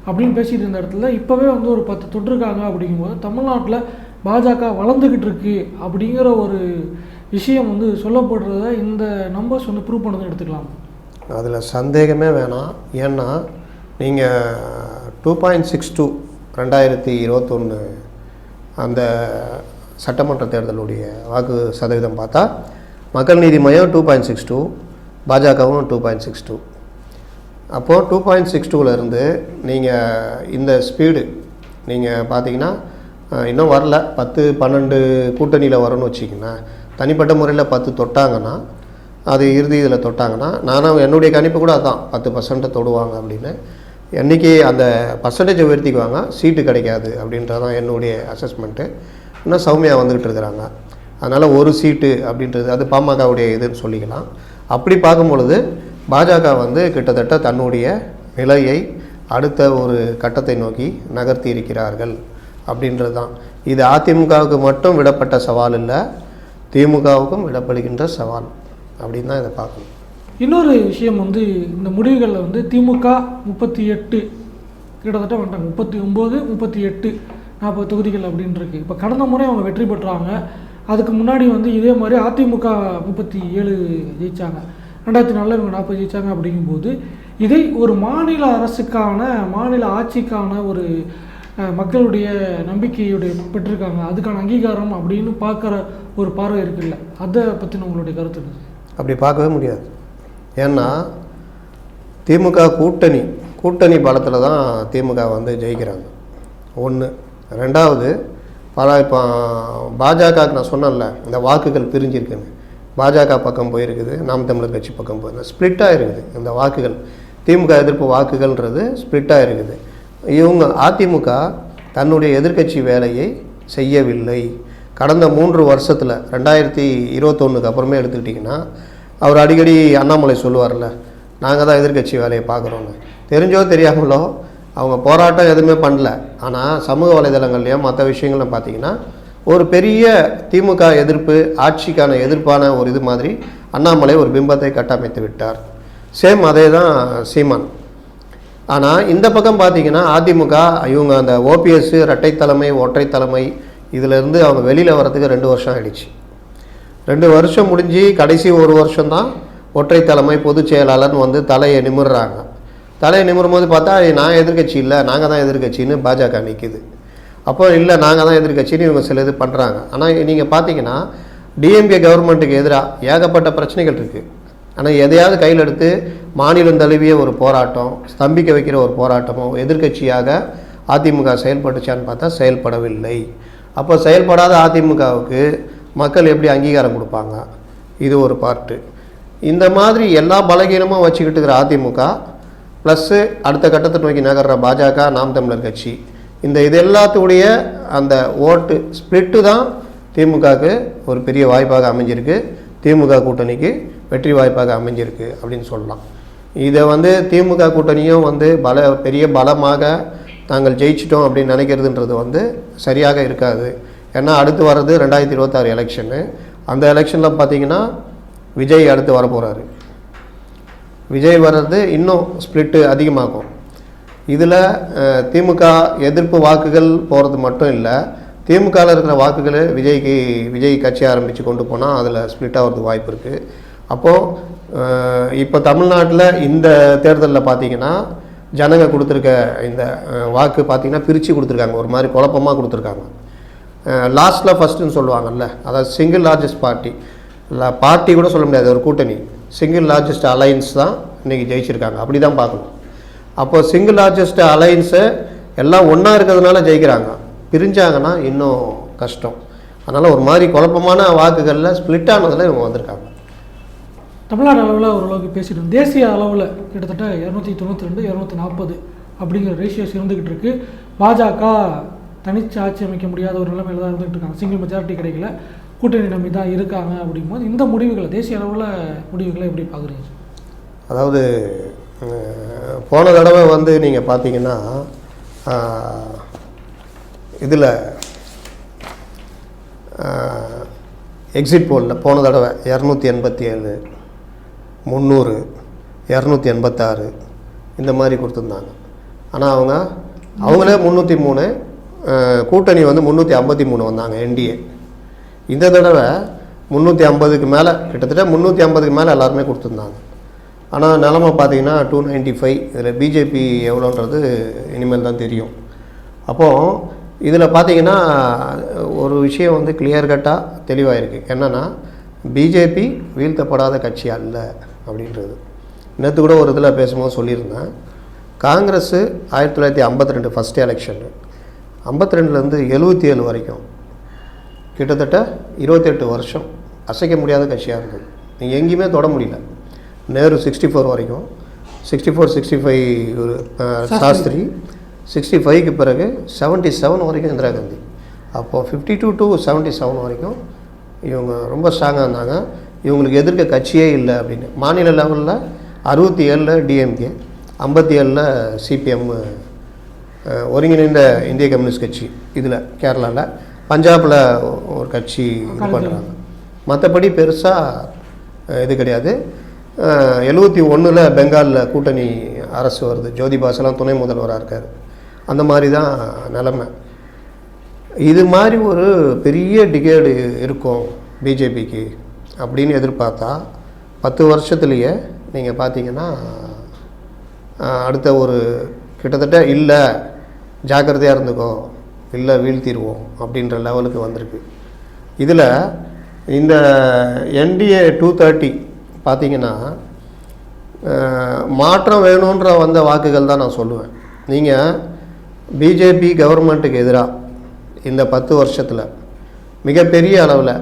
அப்படின்னு பேசிகிட்டு இருந்த இடத்துல இப்போவே வந்து ஒரு 10 தொட்டிருக்காங்க. அப்படிங்கும்போது தமிழ்நாட்டில் பாஜக வளர்ந்துக்கிட்டு இருக்கு அப்படிங்கிற ஒரு விஷயம் வந்து சொல்லப்படுறத இந்த நம்பர்ஸ் வந்து ப்ரூவ் பண்ணதை எடுத்துக்கலாம். அதில் சந்தேகமே வேணாம். ஏன்னா நீங்கள் 2.62 2021 அந்த சட்டமன்ற தேர்தலுடைய வாக்கு சதவீதம் பார்த்தா மக்கள் நீதி மையம் 2.62, பாஜகவும் 2.62. அப்போது 2.62லேருந்து நீங்கள் இந்த ஸ்பீடு நீங்கள் பார்த்தீங்கன்னா இன்னும் வரல, 10-12 கூட்டணியில் வரும்னு வச்சிங்கன்னா, தனிப்பட்ட முறையில் 10 தொட்டாங்கன்னா, அது இறுதி இதில் தொட்டாங்கன்னா, நானும் என்னுடைய கணிப்பு கூட அதுதான் 10% தொடுவாங்க அப்படின்னு. என்றைக்கு அந்த பர்சன்டேஜை உயர்த்திக்குவாங்க, சீட்டு கிடைக்காது அப்படின்றதான் என்னுடைய அசஸ்மெண்ட்டு. இன்னும் சௌமியா வந்துக்கிட்டு இருக்கிறாங்க, அதனால் ஒரு சீட்டு அப்படின்றது அது பாமகவுடைய இதுன்னு சொல்லிக்கலாம். அப்படி பார்க்கும் பொழுது பாஜக வந்து கிட்டத்தட்ட தன்னுடைய நிலையை அடுத்த ஒரு கட்டத்தை நோக்கி நகர்த்தி இருக்கிறார்கள் அப்படின்றது தான். இது அதிமுகவுக்கு மட்டும் விடப்பட்ட சவால் இல்லை, திமுகவுக்கும் விடப்படுகின்ற சவால் அப்படின்னு தான் இதை பார்க்கணும். இன்னொரு விஷயம் வந்து இந்த முடிவுகளில் வந்து திமுக 38 கிட்டத்தட்ட வந்துட்டாங்க, 39, 38, 40 தொகுதிகள் அப்படின்னு இருக்கு. இப்போ கடந்த முறை அவங்க வெற்றி பெற்றாங்க. அதுக்கு முன்னாடி வந்து இதே மாதிரி அதிமுக 37 ஜெயித்தாங்க, 2004 இவங்க 40 ஜெயித்தாங்க. அப்படிங்கும்போது இதை ஒரு மாநில அரசுக்கான, மாநில ஆட்சிக்கான ஒரு மக்களுடைய நம்பிக்கையுடைய பெற்றிருக்காங்க, அதுக்கான அங்கீகாரம் அப்படின்னு பார்க்குற ஒரு பார்வை இருக்குல்ல, அதை பற்றின உங்களுடைய கருத்து என்ன? அப்படி பார்க்கவே முடியாது. ஏன்னா திமுக கூட்டணி பலத்தில் தான் திமுக வந்து ஜெயிக்கிறாங்க. ஒன்று. ரெண்டாவது, இப்போ பாஜகவுக்கு நான் சொன்னேன்ல இந்த வாக்குகள் பிரிஞ்சிருக்குன்னு, பாஜக பக்கம் போயிருக்குது, நாம் தமிழர் கட்சி பக்கம் போயிருக்குது, ஸ்ப்ளிட்டாக இருக்குது இந்த வாக்குகள். திமுக எதிர்ப்பு வாக்குகள்ன்றது ஸ்ப்ளிட்டாக இருக்குது. இவங்க அதிமுக தன்னுடைய எதிர்க்கட்சி வேலையை செய்யவில்லை. கடந்த 3 வருஷத்தில் 2021 அப்புறமே எடுத்துக்கிட்டிங்கன்னா, அவர் அடிக்கடி அண்ணாமலை சொல்லுவார்ல, நாங்கள் தான் எதிர்க்கட்சி வேலையை பார்க்குறோன்னு. தெரிஞ்சோ தெரியாமலோ அவங்க போராட்டம் எதுவுமே பண்ணல. ஆனால் சமூக வலைதளங்கள்லையும் மற்ற விஷயங்கள்லாம் பார்த்திங்கன்னா ஒரு பெரிய திமுக எதிர்ப்பு, ஆட்சிக்கான எதிர்ப்பான ஒரு இது மாதிரி அண்ணாமலை ஒரு பிம்பத்தை கட்டமைத்து விட்டார். சேம் அதே தான் சீமான். ஆனால் இந்த பக்கம் பார்த்திங்கன்னா அதிமுக இவங்க அந்த ஓபிஎஸ் இரட்டை தலைமை, ஒற்றை தலைமை, இதிலேருந்து அவங்க வெளியில் வரதுக்கு 2 வருஷம் ஆகிடுச்சு. 2 வருஷம் முடிஞ்சு கடைசி 1 வருஷம்தான் ஒற்றை தலைமை, பொதுச் செயலாளர்னு வந்து தலையை நிமிர்றாங்க. தலையை நிமிரும் போது பார்த்தா நான் எதிர்கட்சி இல்லை, நாங்கள் தான் எதிர்கட்சின்னு பாஜக நிற்கிது. அப்போ இல்லை நாங்கள் தான் எதிர்கட்சின்னு இவங்க சில இது பண்ணுறாங்க. ஆனால் நீங்கள் பார்த்தீங்கன்னா டிஎம்கே கவர்மெண்ட்டுக்கு எதிராக ஏகப்பட்ட பிரச்சனைகள் இருக்குது. ஆனால் எதையாவது கையில் எடுத்து மாநிலம் தழுவிய ஒரு போராட்டம், ஸ்தம்பிக்க வைக்கிற ஒரு போராட்டமோ எதிர்க்கட்சியாக அதிமுக செயல்பட்டுச்சான்னு பார்த்தா செயல்படவில்லை. அப்போ செயல்படாத அதிமுகவுக்கு மக்கள் எப்படி அங்கீகாரம் கொடுப்பாங்க? இது ஒரு பார்ட்டு. இந்த மாதிரி எல்லா பலகீனமும் வச்சுக்கிட்டு இருக்கிற அதிமுக ப்ளஸ்ஸு அடுத்த கட்டத்தை நோக்கி நகர்ற பாஜக, நாம் தமிழர் கட்சி, இது எல்லாத்துடைய அந்த ஓட்டு ஸ்பிளிட்டு தான் திமுகவுக்கு ஒரு பெரிய வாய்ப்பாக அமைஞ்சிருக்கு, திமுக கூட்டணிக்கு வெற்றி வாய்ப்பாக அமைஞ்சிருக்கு அப்படின்னு சொல்லலாம். இதை திமுக கூட்டணியும் பெரிய பலமாக நாங்கள் ஜெயிச்சிட்டோம் அப்படின்னு நினைக்கிறதுன்றது சரியாக இருக்காது. ஏன்னா அடுத்து வர்றது 2026 எலெக்ஷனு. அந்த எலெக்ஷனில் பார்த்திங்கன்னா விஜய் அடுத்து வரப்போகிறாரு. விஜய் வர்றது இன்னும் ஸ்பிளிட்டு அதிகமாகும். இதில் திமுக எதிர்ப்பு வாக்குகள் போகிறது மட்டும் இல்லை, திமுகவில் இருக்கிற வாக்குகளை விஜய் கட்சி ஆரம்பித்து கொண்டு போனால் அதில் ஸ்பிளிட் ஆகிறதுக்கு வாய்ப்பு இருக்குது. அப்போது இப்போ தமிழ்நாட்டில் இந்த தேர்தலில் பார்த்திங்கன்னா ஜனங்க கொடுத்துருக்க இந்த வாக்கு பார்த்திங்கன்னா பிரித்து கொடுத்துருக்காங்க, ஒரு மாதிரி குழப்பமாக கொடுத்துருக்காங்க. லாஸ்ட்டில் ஃபஸ்ட்டுன்னு சொல்லுவாங்கல்ல, அதாவது சிங்கிள் லார்ஜஸ்ட் பார்ட்டி கூட சொல்ல முடியாது, ஒரு கூட்டணி சிங்கிள் லார்ஜஸ்ட் அலையன்ஸ் தான் இன்றைக்கி ஜெயிச்சிருக்காங்க. அப்படி தான் பார்க்கணும். அப்போது சிங்கிள் லார்ஜஸ்ட் அலையன்ஸு எல்லாம் ஒன்றா இருக்கிறதுனால ஜெயிக்கிறாங்க, பிரிஞ்சாங்கன்னா இன்னும் கஷ்டம். அதனால் ஒரு மாதிரி குழப்பமான வாக்குகளில் ஸ்பிளிட் ஆனதில் இவங்க வந்திருக்காங்க. தமிழ்நாடு அளவில் ஓரளவுக்கு பேசிட்டோம். தேசிய அளவில் கிட்டத்தட்ட 292 240 அப்படிங்கிற ரேஷியோஸ் இருந்துக்கிட்டு இருக்குது. பாஜக தனிச்சு ஆட்சி அமைக்க முடியாத ஒரு நிலைமையில் தான் இருந்துகிட்டு இருக்காங்க, சிங்கிள் மெஜாரிட்டி கிடைக்கல, கூட்டணி நம்பி தான் இருக்காங்க. அப்படிங்கும்போது இந்த முடிவுகளை தேசிய அளவில் முடிவுகளை எப்படி பார்க்குறீங்க? அதாவது போன தடவை நீங்கள் பார்த்தீங்கன்னா இதில் எக்ஸிட் போலில் போன தடவை 287, 300, 286 இந்த மாதிரி கொடுத்துருந்தாங்க. ஆனால் அவங்களே 303, கூட்டணி 353 வந்தாங்க என்டிஏ. இந்த தடவை 350க்கு மேலே, கிட்டத்தட்ட 350க்கு மேலே எல்லாருமே கொடுத்துருந்தாங்க. ஆனால் நிலமை பார்த்தீங்கன்னா 295. இதில் பிஜேபி எவ்வளோன்றது இனிமேல் தான் தெரியும். அப்போது இதில் பார்த்தீங்கன்னா ஒரு விஷயம் கிளியர் கட்டாக தெளிவாக இருக்குது. என்னென்னா பிஜேபி வீழ்த்தப்படாத கட்சி அல்ல அப்படின்றது. நேற்று கூட ஒரு இதில் பேசும்போது சொல்லியிருந்தேன். காங்கிரஸு 1952 ஃபஸ்ட் எலெக்ஷனு 52லேருந்து 77 வரைக்கும் கிட்டத்தட்ட 28 வருஷம் அசைக்க முடியாத கட்சியாக இருந்தது. நீங்கள் எங்கேயுமே தொட முடியல. நேரு 64 வரைக்கும், 64, 65 ஒரு சாஸ்திரி, 65க்கு பிறகு 77 வரைக்கும் இந்திரா காந்தி. அப்போது 52 to 77 வரைக்கும் இவங்க ரொம்ப ஸ்ட்ராங்காக இருந்தாங்க. இவங்களுக்கு எதிர்க்க கட்சியே இல்லை அப்படின்னு. மாநில லெவலில் 67 டிஎம்கே, 57 சிபிஎம் ஒருங்கிணைந்த இந்திய கம்யூனிஸ்ட் கட்சி, இதில் கேரளாவில், பஞ்சாபில் ஒரு கட்சி இது பண்ணுறாங்க. மற்றபடி பெருசாக இது கிடையாது. 71 பெங்காலில் கூட்டணி அரசு வருது, ஜோதிபாசெல்லாம் துணை முதல்வராக இருக்கார். அந்த மாதிரி தான் நிலமை. இது மாதிரி ஒரு பெரிய டிகேடு இருக்கும் பிஜேபிக்கு அப்படின்னு எதிர்பார்த்தா 10 வருஷத்துலேயே நீங்கள் பார்த்தீங்கன்னா அடுத்த ஒரு கிட்டத்தட்ட இல்லை ஜாக்கிரதையாக இருந்துக்கோ, இல்லை வீழ்த்திடுவோம் அப்படின்ற லெவலுக்கு வந்திருக்கு. இதில் இந்த என்டிஏ 230 பார்த்தீங்கன்னா மாற்றம் வேணுன்ற வந்த வாக்குகள் தான் நான் சொல்லுவேன். நீங்கள் பிஜேபி கவர்மெண்ட்டுக்கு எதிராக இந்த 10 வருஷத்தில் மிகப்பெரிய அளவில்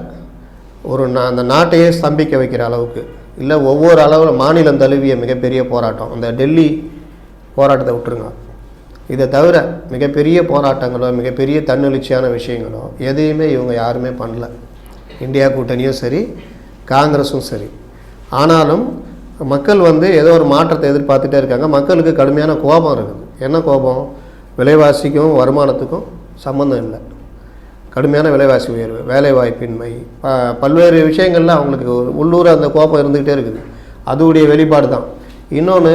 அந்த நாட்டையே ஸ்தம்பிக்க வைக்கிற அளவுக்கு, இல்லை ஒவ்வொரு அளவில் மாநிலம் தழுவிய மிகப்பெரிய போராட்டம், அந்த டெல்லி போராட்டத்தை விட்டுருங்க, இதை தவிர மிகப்பெரிய போராட்டங்களோ மிகப்பெரிய தன்னெழுச்சியான விஷயங்களோ எதையுமே இவங்க யாருமே பண்ணல. இந்தியா கூட்டணியும் சரி, காங்கிரஸும் சரி. ஆனாலும் மக்கள் ஏதோ ஒரு மாற்றத்தை எதிர்பார்த்துட்டே இருக்காங்க. மக்களுக்கு கடுமையான கோபம் இருக்குது. என்ன கோபம்? விலைவாசிக்கும் வருமானத்துக்கும் சம்மந்தம் இல்லை. கடுமையான விலைவாசி உயர்வு, வேலைவாய்ப்பின்மை, பல்வேறு விஷயங்களில் அவங்களுக்கு உள்ளூர் அந்த கோபம் இருந்துக்கிட்டே இருக்குது. அதுவுடைய வெளிப்பாடு தான். இன்னொன்று,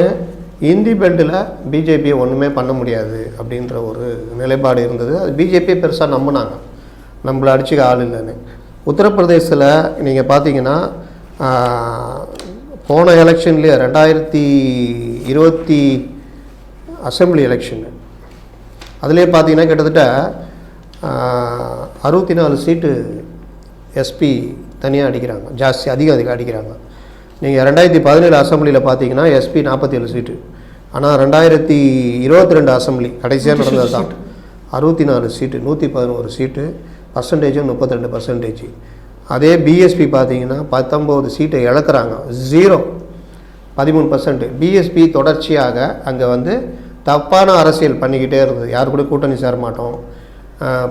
இந்தி பெல்ட்டில் பிஜேபியை ஒன்றுமே பண்ண முடியாது அப்படின்ற ஒரு நிலைப்பாடு இருந்தது. அது பிஜேபியை பெருசாக நம்பினாங்க, நம்மளை அடிச்சுக்க ஆள் இல்லைன்னு. உத்தரப்பிரதேசத்தில் நீங்கள் பார்த்தீங்கன்னா போன எலெக்ஷன்லேயே 2020 அசம்பிளி எலெக்ஷனு, அதிலே பார்த்தீங்கன்னா கிட்டத்தட்ட 64 சீட்டு எஸ்பி தனியாக அடிக்கிறாங்க, அதிகம் அடிக்கிறாங்க. நீங்கள் 2017 அசம்பிளியில் பார்த்தீங்கன்னா எஸ்பி 47 சீட்டு, ஆனால் 2022 அசம்பிளி கடைசியாக நடந்தது தான் 64 சீட்டு, 111 சீட்டு, பர்சன்டேஜும் 32%. அதே பிஎஸ்பி பார்த்தீங்கன்னா 19 சீட்டை இழக்கிறாங்க, 13%. பிஎஸ்பி தொடர்ச்சியாக அங்கே வந்து தப்பான அரசியல் பண்ணிக்கிட்டே இருந்தது, யாரு கூட கூட்டணி சேர மாட்டோம்,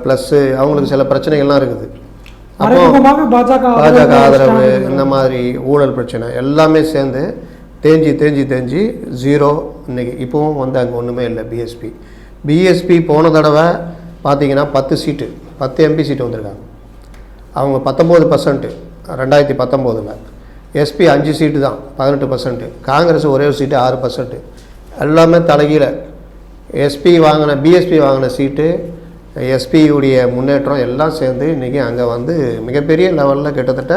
ப்ளஸ்ஸு அவங்களுக்கு சில பிரச்சனைகள்லாம் இருக்குது. அப்போ பாஜக ஆதரவு, இந்த மாதிரி ஊழல் பிரச்சனை எல்லாமே சேர்ந்து தேஞ்சி 0 இன்னைக்கு. இப்போவும் வந்து அங்கே ஒன்றுமே இல்லை. பிஎஸ்பி போன தடவை பார்த்தீங்கன்னா 10 சீட்டு, 10 எம்பி சீட்டு வந்திருக்காங்க. அவங்க 19% 2019. எஸ்பி 5 சீட்டு தான், 18%. காங்கிரஸ் ஒரே ஒரு சீட்டு 6%. எல்லாமே தலைகீழ. பிஎஸ்பி வாங்கின சீட்டு, எஸ்பியுடைய முன்னேற்றம் எல்லாம் சேர்ந்து இன்றைக்கி அங்கே வந்து மிகப்பெரிய லெவலில் கிட்டத்தட்ட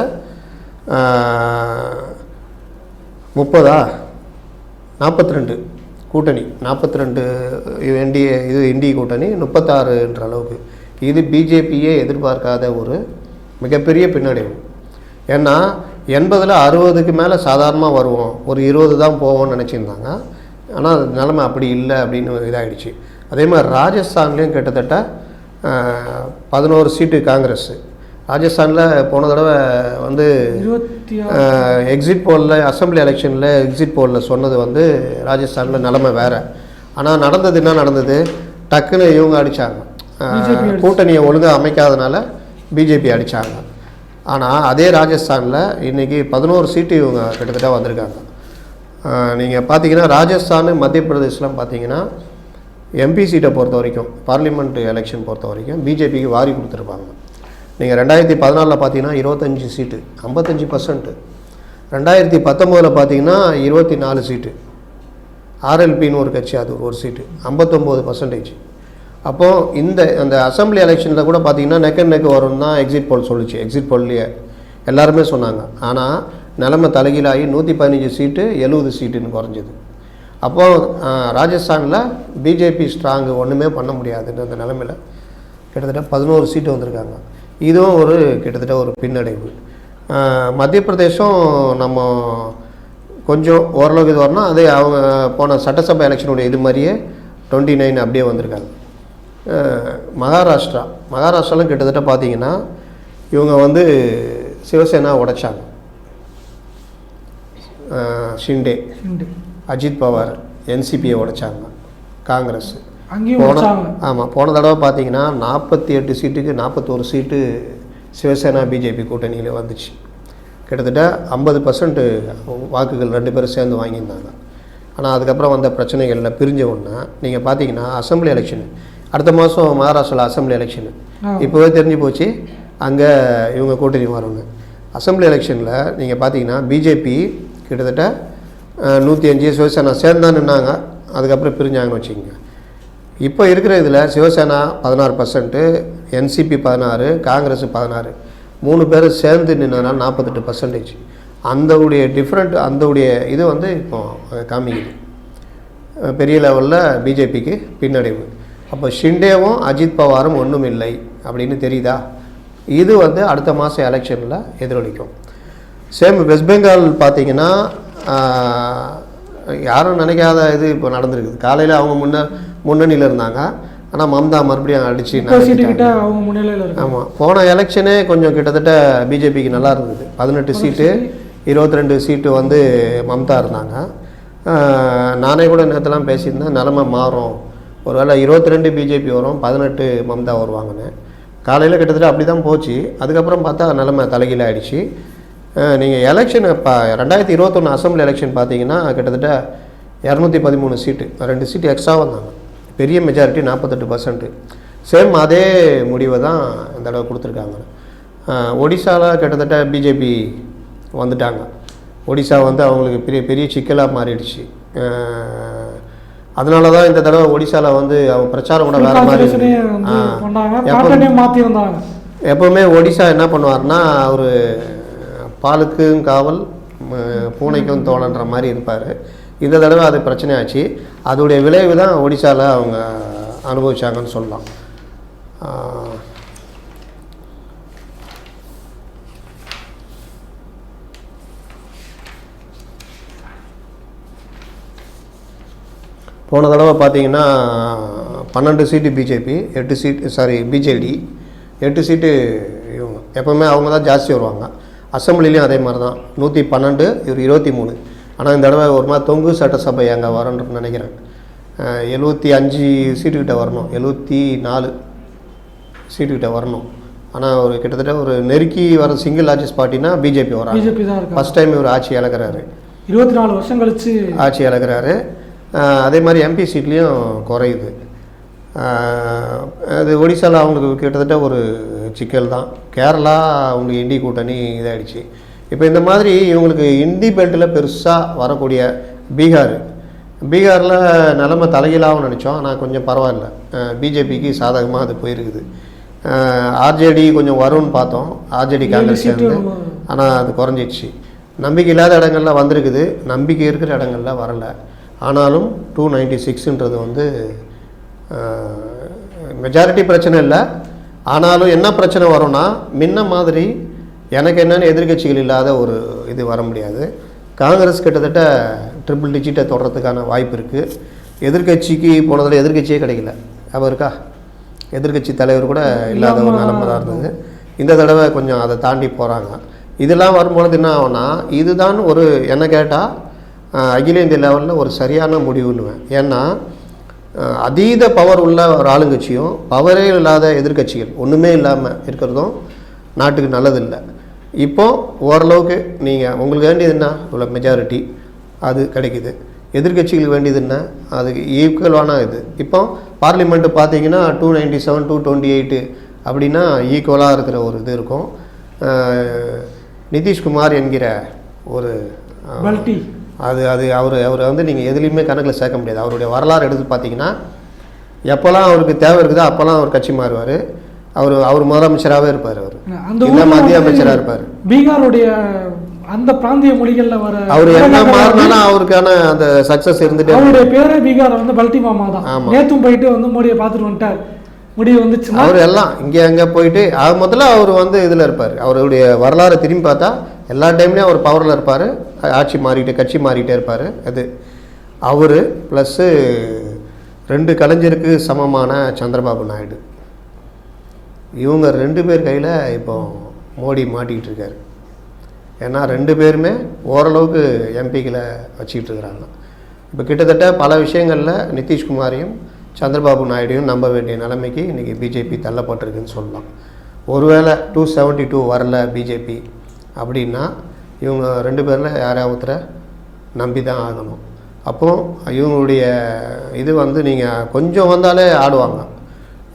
42 கூட்டணி, 42 இந்திய கூட்டணி 36 அளவுக்கு. இது பிஜேபியே எதிர்பார்க்காத ஒரு மிகப்பெரிய பின்னடைவு. ஏன்னா 80ல் 60க்கு மேலே சாதாரணமாக வருவோம், ஒரு 20 தான் போவோம்னு நினச்சிருந்தாங்க. ஆனால் நிலைமை அப்படி இல்லை அப்படின்னு இதாகிடுச்சு. அதே மாதிரி ராஜஸ்தான்லேயும் கிட்டத்தட்ட 11 சீட்டு காங்கிரஸ். ராஜஸ்தானில் போன தடவை வந்து எக்ஸிட் போலில், அசம்பிளி எலெக்ஷனில் எக்ஸிட் போலில் சொன்னது வந்து ராஜஸ்தானில் நிலைமை வேறு. ஆனால் நடந்தது என்ன நடந்தது, டக்குன்னு இவங்க அடித்தாங்க, கூட்டணியை ஒழுங்காக அமைக்காதனால பிஜேபி அடித்தாங்க. ஆனால் அதே ராஜஸ்தானில் இன்றைக்கி 11 சீட்டு இவங்க கிட்டத்தட்ட வந்திருக்காங்க. நீங்கள் பார்த்தீங்கன்னா ராஜஸ்தான், மத்திய பிரதேசலாம் பார்த்தீங்கன்னா எம்பி சீட்டை பொறுத்த வரைக்கும், பார்லிமெண்ட் எலெக்ஷன் பொறுத்த வரைக்கும் பிஜேபிக்கு வாரி கொடுத்துருப்பாங்க. நீங்கள் 2014 பார்த்தீங்கன்னா 25 சீட்டு, 55%. 2019 பார்த்தீங்கன்னா 24 சீட்டு, ஆர்எல்பின்னு ஒரு கட்சி, அது ஒரு சீட்டு, 59%. அப்போது அந்த அசம்பிளி எலெக்ஷனில் கூட பார்த்தீங்கன்னா நெக் அண்ட் நெக் வரும்னு தான் எக்ஸிட் போல் சொல்லிச்சு. எக்ஸிட் போல்லையே எல்லாருமே சொன்னாங்க. ஆனால் நிலைமை தலைகீழாகி 115 சீட்டு 70 சீட்டுன்னு குறைஞ்சது. அப்போது ராஜஸ்தானில் பிஜேபி ஸ்ட்ராங்கு ஒன்றுமே பண்ண முடியாதுன்ற அந்த நிலைமையில் கிட்டத்தட்ட 11 சீட்டு வந்திருக்காங்க. இதுவும் ஒரு கிட்டத்தட்ட ஒரு பின்னடைவு. மத்திய பிரதேசம் நம்ம கொஞ்சம் ஓரளவுக்கு இது வரணும். அதே அவங்க போன சட்டசபை எலெக்ஷனுடைய இது மாதிரியே 29 அப்படியே வந்திருக்காங்க. மகாராஷ்டிராலும் கிட்டத்தட்ட பார்த்தீங்கன்னா இவங்க வந்து சிவசேனா உடைச்சாங்க, ஷிண்டே, அஜித் பவார் என்சிபியை உடைச்சாங்க, காங்கிரஸ். போன தடவை பார்த்தீங்கன்னா 48 சீட்டுக்கு 41 சீட்டு சிவசேனா பிஜேபி கூட்டணியில் வந்துச்சு. கிட்டத்தட்ட 50% வாக்குகள் 2 பேரும் சேர்ந்து வாங்கியிருந்தாங்க. ஆனால் அதுக்கப்புறம் வந்த பிரச்சனைகளில் பிரிஞ்ச ஒன்று நீங்கள் பார்த்தீங்கன்னா அசம்பிளி எலெக்ஷனு அடுத்த மாதம் மகாராஷ்டிராவில் அசம்பிளி எலெக்ஷனு இப்போவே தெரிஞ்சு போச்சு அங்கே இவங்க கூட்டணி வரும்னு. அசம்பிளி எலெக்ஷனில் நீங்கள் பார்த்தீங்கன்னா பிஜேபி கிட்டத்தட்ட 105, சிவசேனா சேர்ந்தான் நின்னாங்க, அதுக்கப்புறம் பிரிஞ்சாங்கன்னு வச்சுக்கோங்க. இப்போ இருக்கிற இதில் சிவசேனா 16%, என்சிபி 16, காங்கிரஸ் 16, 3 பேர் சேர்ந்து நின்றதுனால 48%. அந்தவுடைய அந்தவுடைய இது வந்து இப்போ காமிக்குது பெரிய லெவலில் பிஜேபிக்கு பின்னடைவு. அப்போ ஷிண்டேவும் அஜித் பவாரும் ஒன்றும் இல்லை அப்படின்னு தெரியுதா? இது வந்து அடுத்த மாதம் எலெக்ஷனில் எதிரொலிக்கும். சேம் வெஸ்ட் பெங்கால் பார்த்தீங்கன்னா யாரும் நினைக்காத இது இப்போ நடந்திருக்குது. காலையில் அவங்க முன்னணியில் இருந்தாங்க, ஆனால் மம்தா மறுபடியும் அடித்து அவங்க முன்னிலையில். ஆமாம், போன எலெக்ஷனே கொஞ்சம் கிட்டத்தட்ட பிஜேபிக்கு நல்லா இருந்தது. 18 சீட்டு 22 சீட்டு வந்து மம்தா இருந்தாங்க. நானே கூட நேரத்தெல்லாம் பேசியிருந்தேன், நிலமை மாறும், ஒருவேளை 22 பிஜேபி வரும், 18 மம்தா வருவாங்கன்னு. காலையில் கிட்டத்தட்ட அப்படி தான் போச்சு. அதுக்கப்புறம் பார்த்தா நிலமை தலைகீழ ஆகிடுச்சு. நீங்கள் எலெக்ஷன் இப்போ 2021 அசம்பிளி எலெக்ஷன் பார்த்தீங்கன்னா கிட்டத்தட்ட 213 சீட்டு, 2 சீட்டு எக்ஸ்ட்ரா வந்தாங்க, பெரிய மெஜாரிட்டி 48%. சேம் அதே முடிவை தான் இந்த தடவை கொடுத்துருக்காங்க. ஒடிசாவில் கிட்டத்தட்ட பிஜேபி வந்துட்டாங்க. ஒடிசா வந்து அவங்களுக்கு பெரிய பெரிய சிக்கலாக மாறிடுச்சு. அதனால தான் இந்த தடவை ஒடிசாவில் வந்து அவங்க பிரச்சாரம் கூட வேறு மாதிரி எப்போவுமே ஒடிசா என்ன பண்ணுவார்னா அவர் பாலுக்கும் காவல் பூனைக்கும் தோழன்ற மாதிரி இருப்பார். இந்த தடவை அது பிரச்சனை ஆச்சு. அதோடைய விளைவு தான் ஒடிசாவில் அவங்க அனுபவிச்சாங்கன்னு சொல்லலாம். போன தடவை பார்த்தீங்கன்னா 12 சீட்டு பிஜேபி, 8 சீட்டு பிஜேடி, 8 சீட்டு இவங்க. எப்போவுமே அவங்க தான் ஜாஸ்தி வருவாங்க. அசம்பிளிலையும் அதே மாதிரி தான் 112, இவர் 23. ஆனால் இந்த தடவை ஒரு மாதிரி தொங்கு சட்டசபை அங்கே வரணுன்னு நினைக்கிறேன். 75 சீட்டுக்கிட்ட வரணும், 74 சீட்டுக்கிட்ட வரணும். ஆனால் ஒரு கிட்டத்தட்ட ஒரு நெருக்கி வர சிங்கிள் ஆர்டிஸ்ட் பார்ட்டினா பிஜேபி வராங்க. பிஜேபி தான் இருக்கு. ஃபஸ்ட் டைம் இவர் ஆட்சி இழக்கிறாரு, 24 வருஷம் கழிச்சு ஆட்சி இழக்கிறாரு. அதே மாதிரி எம்பி சீட்லேயும் குறையுது. அது ஒடிசாவில் அவங்களுக்கு கிட்டத்தட்ட ஒரு சிக்கல் தான். கேரளா அவங்களுக்கு இண்டி கூட்டணி இதாகிடுச்சு. இப்போ இந்த மாதிரி இவங்களுக்கு இந்தி பெல்ட்டில் பெருசாக வரக்கூடிய பீகாரில் நிலமை தலைகீழாகவும் நினச்சோம். ஆனால் கொஞ்சம் பரவாயில்ல, பிஜேபிக்கு சாதகமாக அது போயிருக்குது. ஆர்ஜேடி கொஞ்சம் வரும்னு பார்த்தோம், ஆர்ஜேடி காங்கிரஸ் சேர்ந்து, ஆனால் அது குறைஞ்சிடுச்சு. நம்பிக்கை இல்லாத இடங்கள்லாம் வந்திருக்குது, நம்பிக்கை இருக்கிற இடங்கள்லாம் வரலை. ஆனாலும் 296ன்றது வந்து மெஜாரிட்டி பிரச்சனை இல்லை. ஆனாலும் என்ன பிரச்சனை வரும்னா, முன்ன மாதிரி எனக்கு என்னென்னு எதிர்கட்சிகள் இல்லாத ஒரு இது வர முடியாது. காங்கிரஸ் கிட்டத்தட்ட ட்ரிபிள் டிஜிட்டை தொடர்றதுக்கான வாய்ப்பு இருக்குது. எதிர்கட்சிக்கு போனதில் எதிர்கட்சியே கிடைக்கல. அவ இருக்கா, எதிர்கட்சி தலைவர் கூட இல்லாத ஒரு நிலைமை தான் இருந்தது. இந்த தடவை கொஞ்சம் அதை தாண்டி போகிறாங்க. இதெல்லாம் வரும்பொழுது என்ன ஆகும்னா, இதுதான் ஒரு என்ன கேட்டால் அகில இந்திய லெவலில் ஒரு சரியான முடிவுன்னுவேன். ஏன்னா அதீத பவர் உள்ள ஒரு ஆளுங்கட்சியும் பவரே இல்லாத எதிர்கட்சிகள் ஒன்றுமே இல்லாமல் இருக்கிறதும் நாட்டுக்கு நல்லதில்லை. இப்போது ஓரளவுக்கு நீங்கள் உங்களுக்கு வேண்டியது என்ன, இவ்வளோ மெஜாரிட்டி அது கிடைக்குது. எதிர்கட்சிகளுக்கு வேண்டியது என்ன, அதுக்கு ஈக்குவலான இது. இப்போ பார்லிமெண்ட்டு பார்த்தீங்கன்னா 297, 228 அப்படின்னா ஈக்குவலாக இருக்கிற ஒரு இது இருக்கும். நிதிஷ்குமார் என்கிற ஒரு அது அவர் வந்து நீங்கள் எதுலேயுமே கணக்கில் சேர்க்க முடியாது. அவருடைய வரலாறு எடுத்து பார்த்தீங்கன்னா, எப்போல்லாம் அவருக்கு தேவை இருக்குதோ அப்போல்லாம் அவர் கட்சி மாறுவார். அவர் முதலமைச்சராகவே இருப்பார், அவர் இல்லை மத்திய அமைச்சராக இருப்பார். பீகாருடைய அந்த பிராந்திய மொழிகளில் வர அவர் என்ன மாறினாலும் அவருக்கான அந்த சக்ஸஸ் இருந்துட்டு. அவருடைய பேரே பீகார் வந்து பல்டி மாமா தான். நேற்றும் போயிட்டு வந்து மோடியை பார்த்துட்டு வந்துட்டார். முடிவு வந்துச்சு. அவர் எல்லாம் இங்கே அங்கே போயிட்டு முதல்ல அவர் வந்து இதில் இருப்பார். அவருடைய வரலாறு திரும்பி பார்த்தா எல்லா டைம்லேயும் அவர் பவரில் இருப்பார். ஆட்சி மாறிக்கிட்டே கட்சி மாறிக்கிட்டே இருப்பார். அது அவர் ப்ளஸ்ஸு 2 கலைஞருக்கு சமமான சந்திரபாபு நாயுடு, இவங்க 2 பேர் கையில் இப்போ மோடி மாட்டிக்கிட்டு இருக்காரு. ஏன்னா 2 பேருமே ஓரளவுக்கு எம்பிக்களை வச்சுக்கிட்டு இருக்கிறாங்க. இப்போ கிட்டத்தட்ட பல விஷயங்களில் நிதிஷ்குமாரையும் சந்திரபாபு நாயுடையும் நம்ப வேண்டிய நிலைமைக்கு இன்றைக்கி பிஜேபி தள்ளப்பட்டிருக்குன்னு சொல்லலாம். ஒருவேளை 272 வரல பிஜேபி அப்படின்னா இவங்க 2 பேரில் யாராவது நம்பி தான் ஆகணும். அப்போது இவங்களுடைய இது வந்து நீங்கள் கொஞ்சம் வந்தாலே ஆடுவாங்க.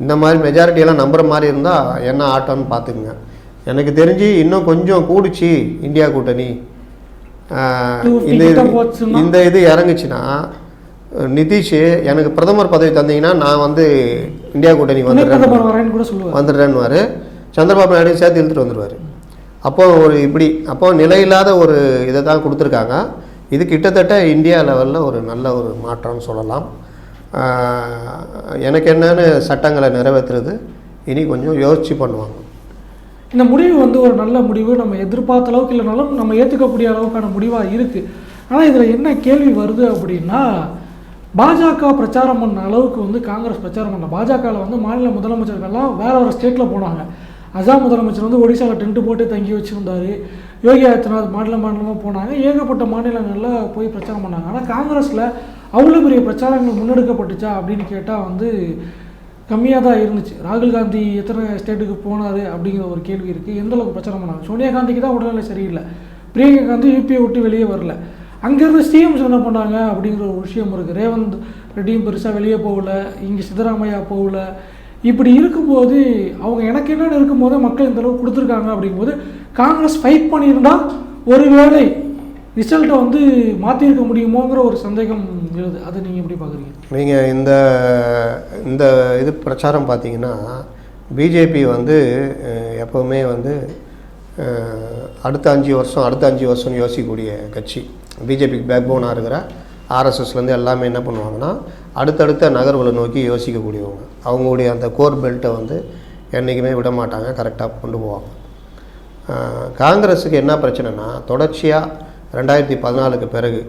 இந்த மாதிரி மெஜாரிட்டியெல்லாம் நம்புகிற மாதிரி இருந்தால் என்ன ஆட்டம்னு பார்த்துக்குங்க. எனக்கு தெரிஞ்சு இன்னும் கொஞ்சம் கூடிச்சு இந்தியா கூட்டணி இந்த இது இறங்குச்சுன்னா, நிதிஷ் எனக்கு பிரதமர் பதவி தந்தீங்கன்னா நான் வந்து இந்தியா கூட்டணி வந்துடுறேன்னுவார். சந்திரபாபு நாயுடு சேர்த்து இழுத்துட்டு வந்துடுவார். அப்போது ஒரு அப்போது நிலையில்லாத ஒரு இதை தான் கொடுத்துருக்காங்க. இது கிட்டத்தட்ட இந்தியா லெவலில் ஒரு நல்ல ஒரு மாற்றம்னு சொல்லலாம். எனக்கு என்னென்னு சட்டங்களை நிறைவேற்றுறது இனி கொஞ்சம் யோசித்து பண்ணுவாங்க. இந்த முடிவு வந்து ஒரு நல்ல முடிவு, நம்ம எதிர்பார்த்த அளவுக்கு இல்லைனாலும் நம்ம ஏற்றுக்கக்கூடிய அளவுக்கான முடிவாக இருக்குது. ஆனால் இதில் என்ன கேள்வி வருது அப்படின்னா, பாஜக பிரச்சாரம் பண்ண அளவுக்கு வந்து காங்கிரஸ் பிரச்சாரம் பண்ணல. பாஜகவில் வந்து மாநில முதலமைச்சர்கள்லாம் வேற ஒரு ஸ்டேட்டில் போனாங்க. அசாம் முதலமைச்சர் வந்து ஒடிசாவில் டென்ட்டு போட்டு தங்கி வச்சுருந்தார். யோகி ஆதித்யநாத் மாநிலமாக போனாங்க. ஏகப்பட்ட மாநிலங்களில் போய் பிரச்சாரம் பண்ணாங்க. ஆனால் காங்கிரஸில் அவ்வளோ பெரிய பிரச்சாரங்கள் முன்னெடுக்கப்பட்டுச்சா அப்படின்னு கேட்டால் வந்து கம்மியாக தான் இருந்துச்சு. ராகுல் காந்தி எத்தனை ஸ்டேட்டுக்கு போனார் அப்படிங்கிற ஒரு கேள்வி இருக்குது. எந்தளவுக்கு பிரச்சாரம் பண்ணாங்க? சோனியா காந்திக்கு தான் உடல்நிலை சரியில்லை. பிரியங்கா காந்தி யூபியை விட்டு வெளியே வரல. அங்கேருந்து சிஎம்ஸ் என்ன பண்ணாங்க அப்படிங்கிற ஒரு விஷயம் இருக்குது. ரேவந்த் ரெட்டியும் பெருசாக வெளியே போகல, இங்கே சித்தராமையா போகல. இப்படி இருக்கும்போது அவங்க எனக்கு என்னென்னு இருக்கும்போது மக்கள் இந்தளவுக்கு கொடுத்துருக்காங்க. அப்படிங்கும்போது காங்கிரஸ் ஃபைட் பண்ணியிருந்தால் ஒருவேளை ரிசல்ட்டை வந்து மாற்றிருக்க முடியுமோங்கிற ஒரு சந்தேகம் எழுது. அதை நீங்கள் எப்படி பார்க்குறீங்க? நீங்கள் இந்த இது பிரச்சாரம் பார்த்தீங்கன்னா, பிஜேபி வந்து எப்போவுமே வந்து அடுத்த 5 வருஷம் யோசிக்கக்கூடிய கட்சி. பிஜேபிக்கு பேக் போனாக இருக்கிற ஆர்எஸ்எஸ்லேருந்து எல்லாமே என்ன பண்ணுவாங்கன்னா, அடுத்தடுத்த நகர்வுகளை நோக்கி யோசிக்கக்கூடியவங்க. அவங்களுடைய அந்த கோர் பெல்ட்டை வந்து என்றைக்குமே விட மாட்டாங்க, கரெக்டாக கொண்டு போவாங்க. காங்கிரஸுக்கு என்ன பிரச்சனைனா, தொடர்ச்சியாக 2014க்கு பிறகு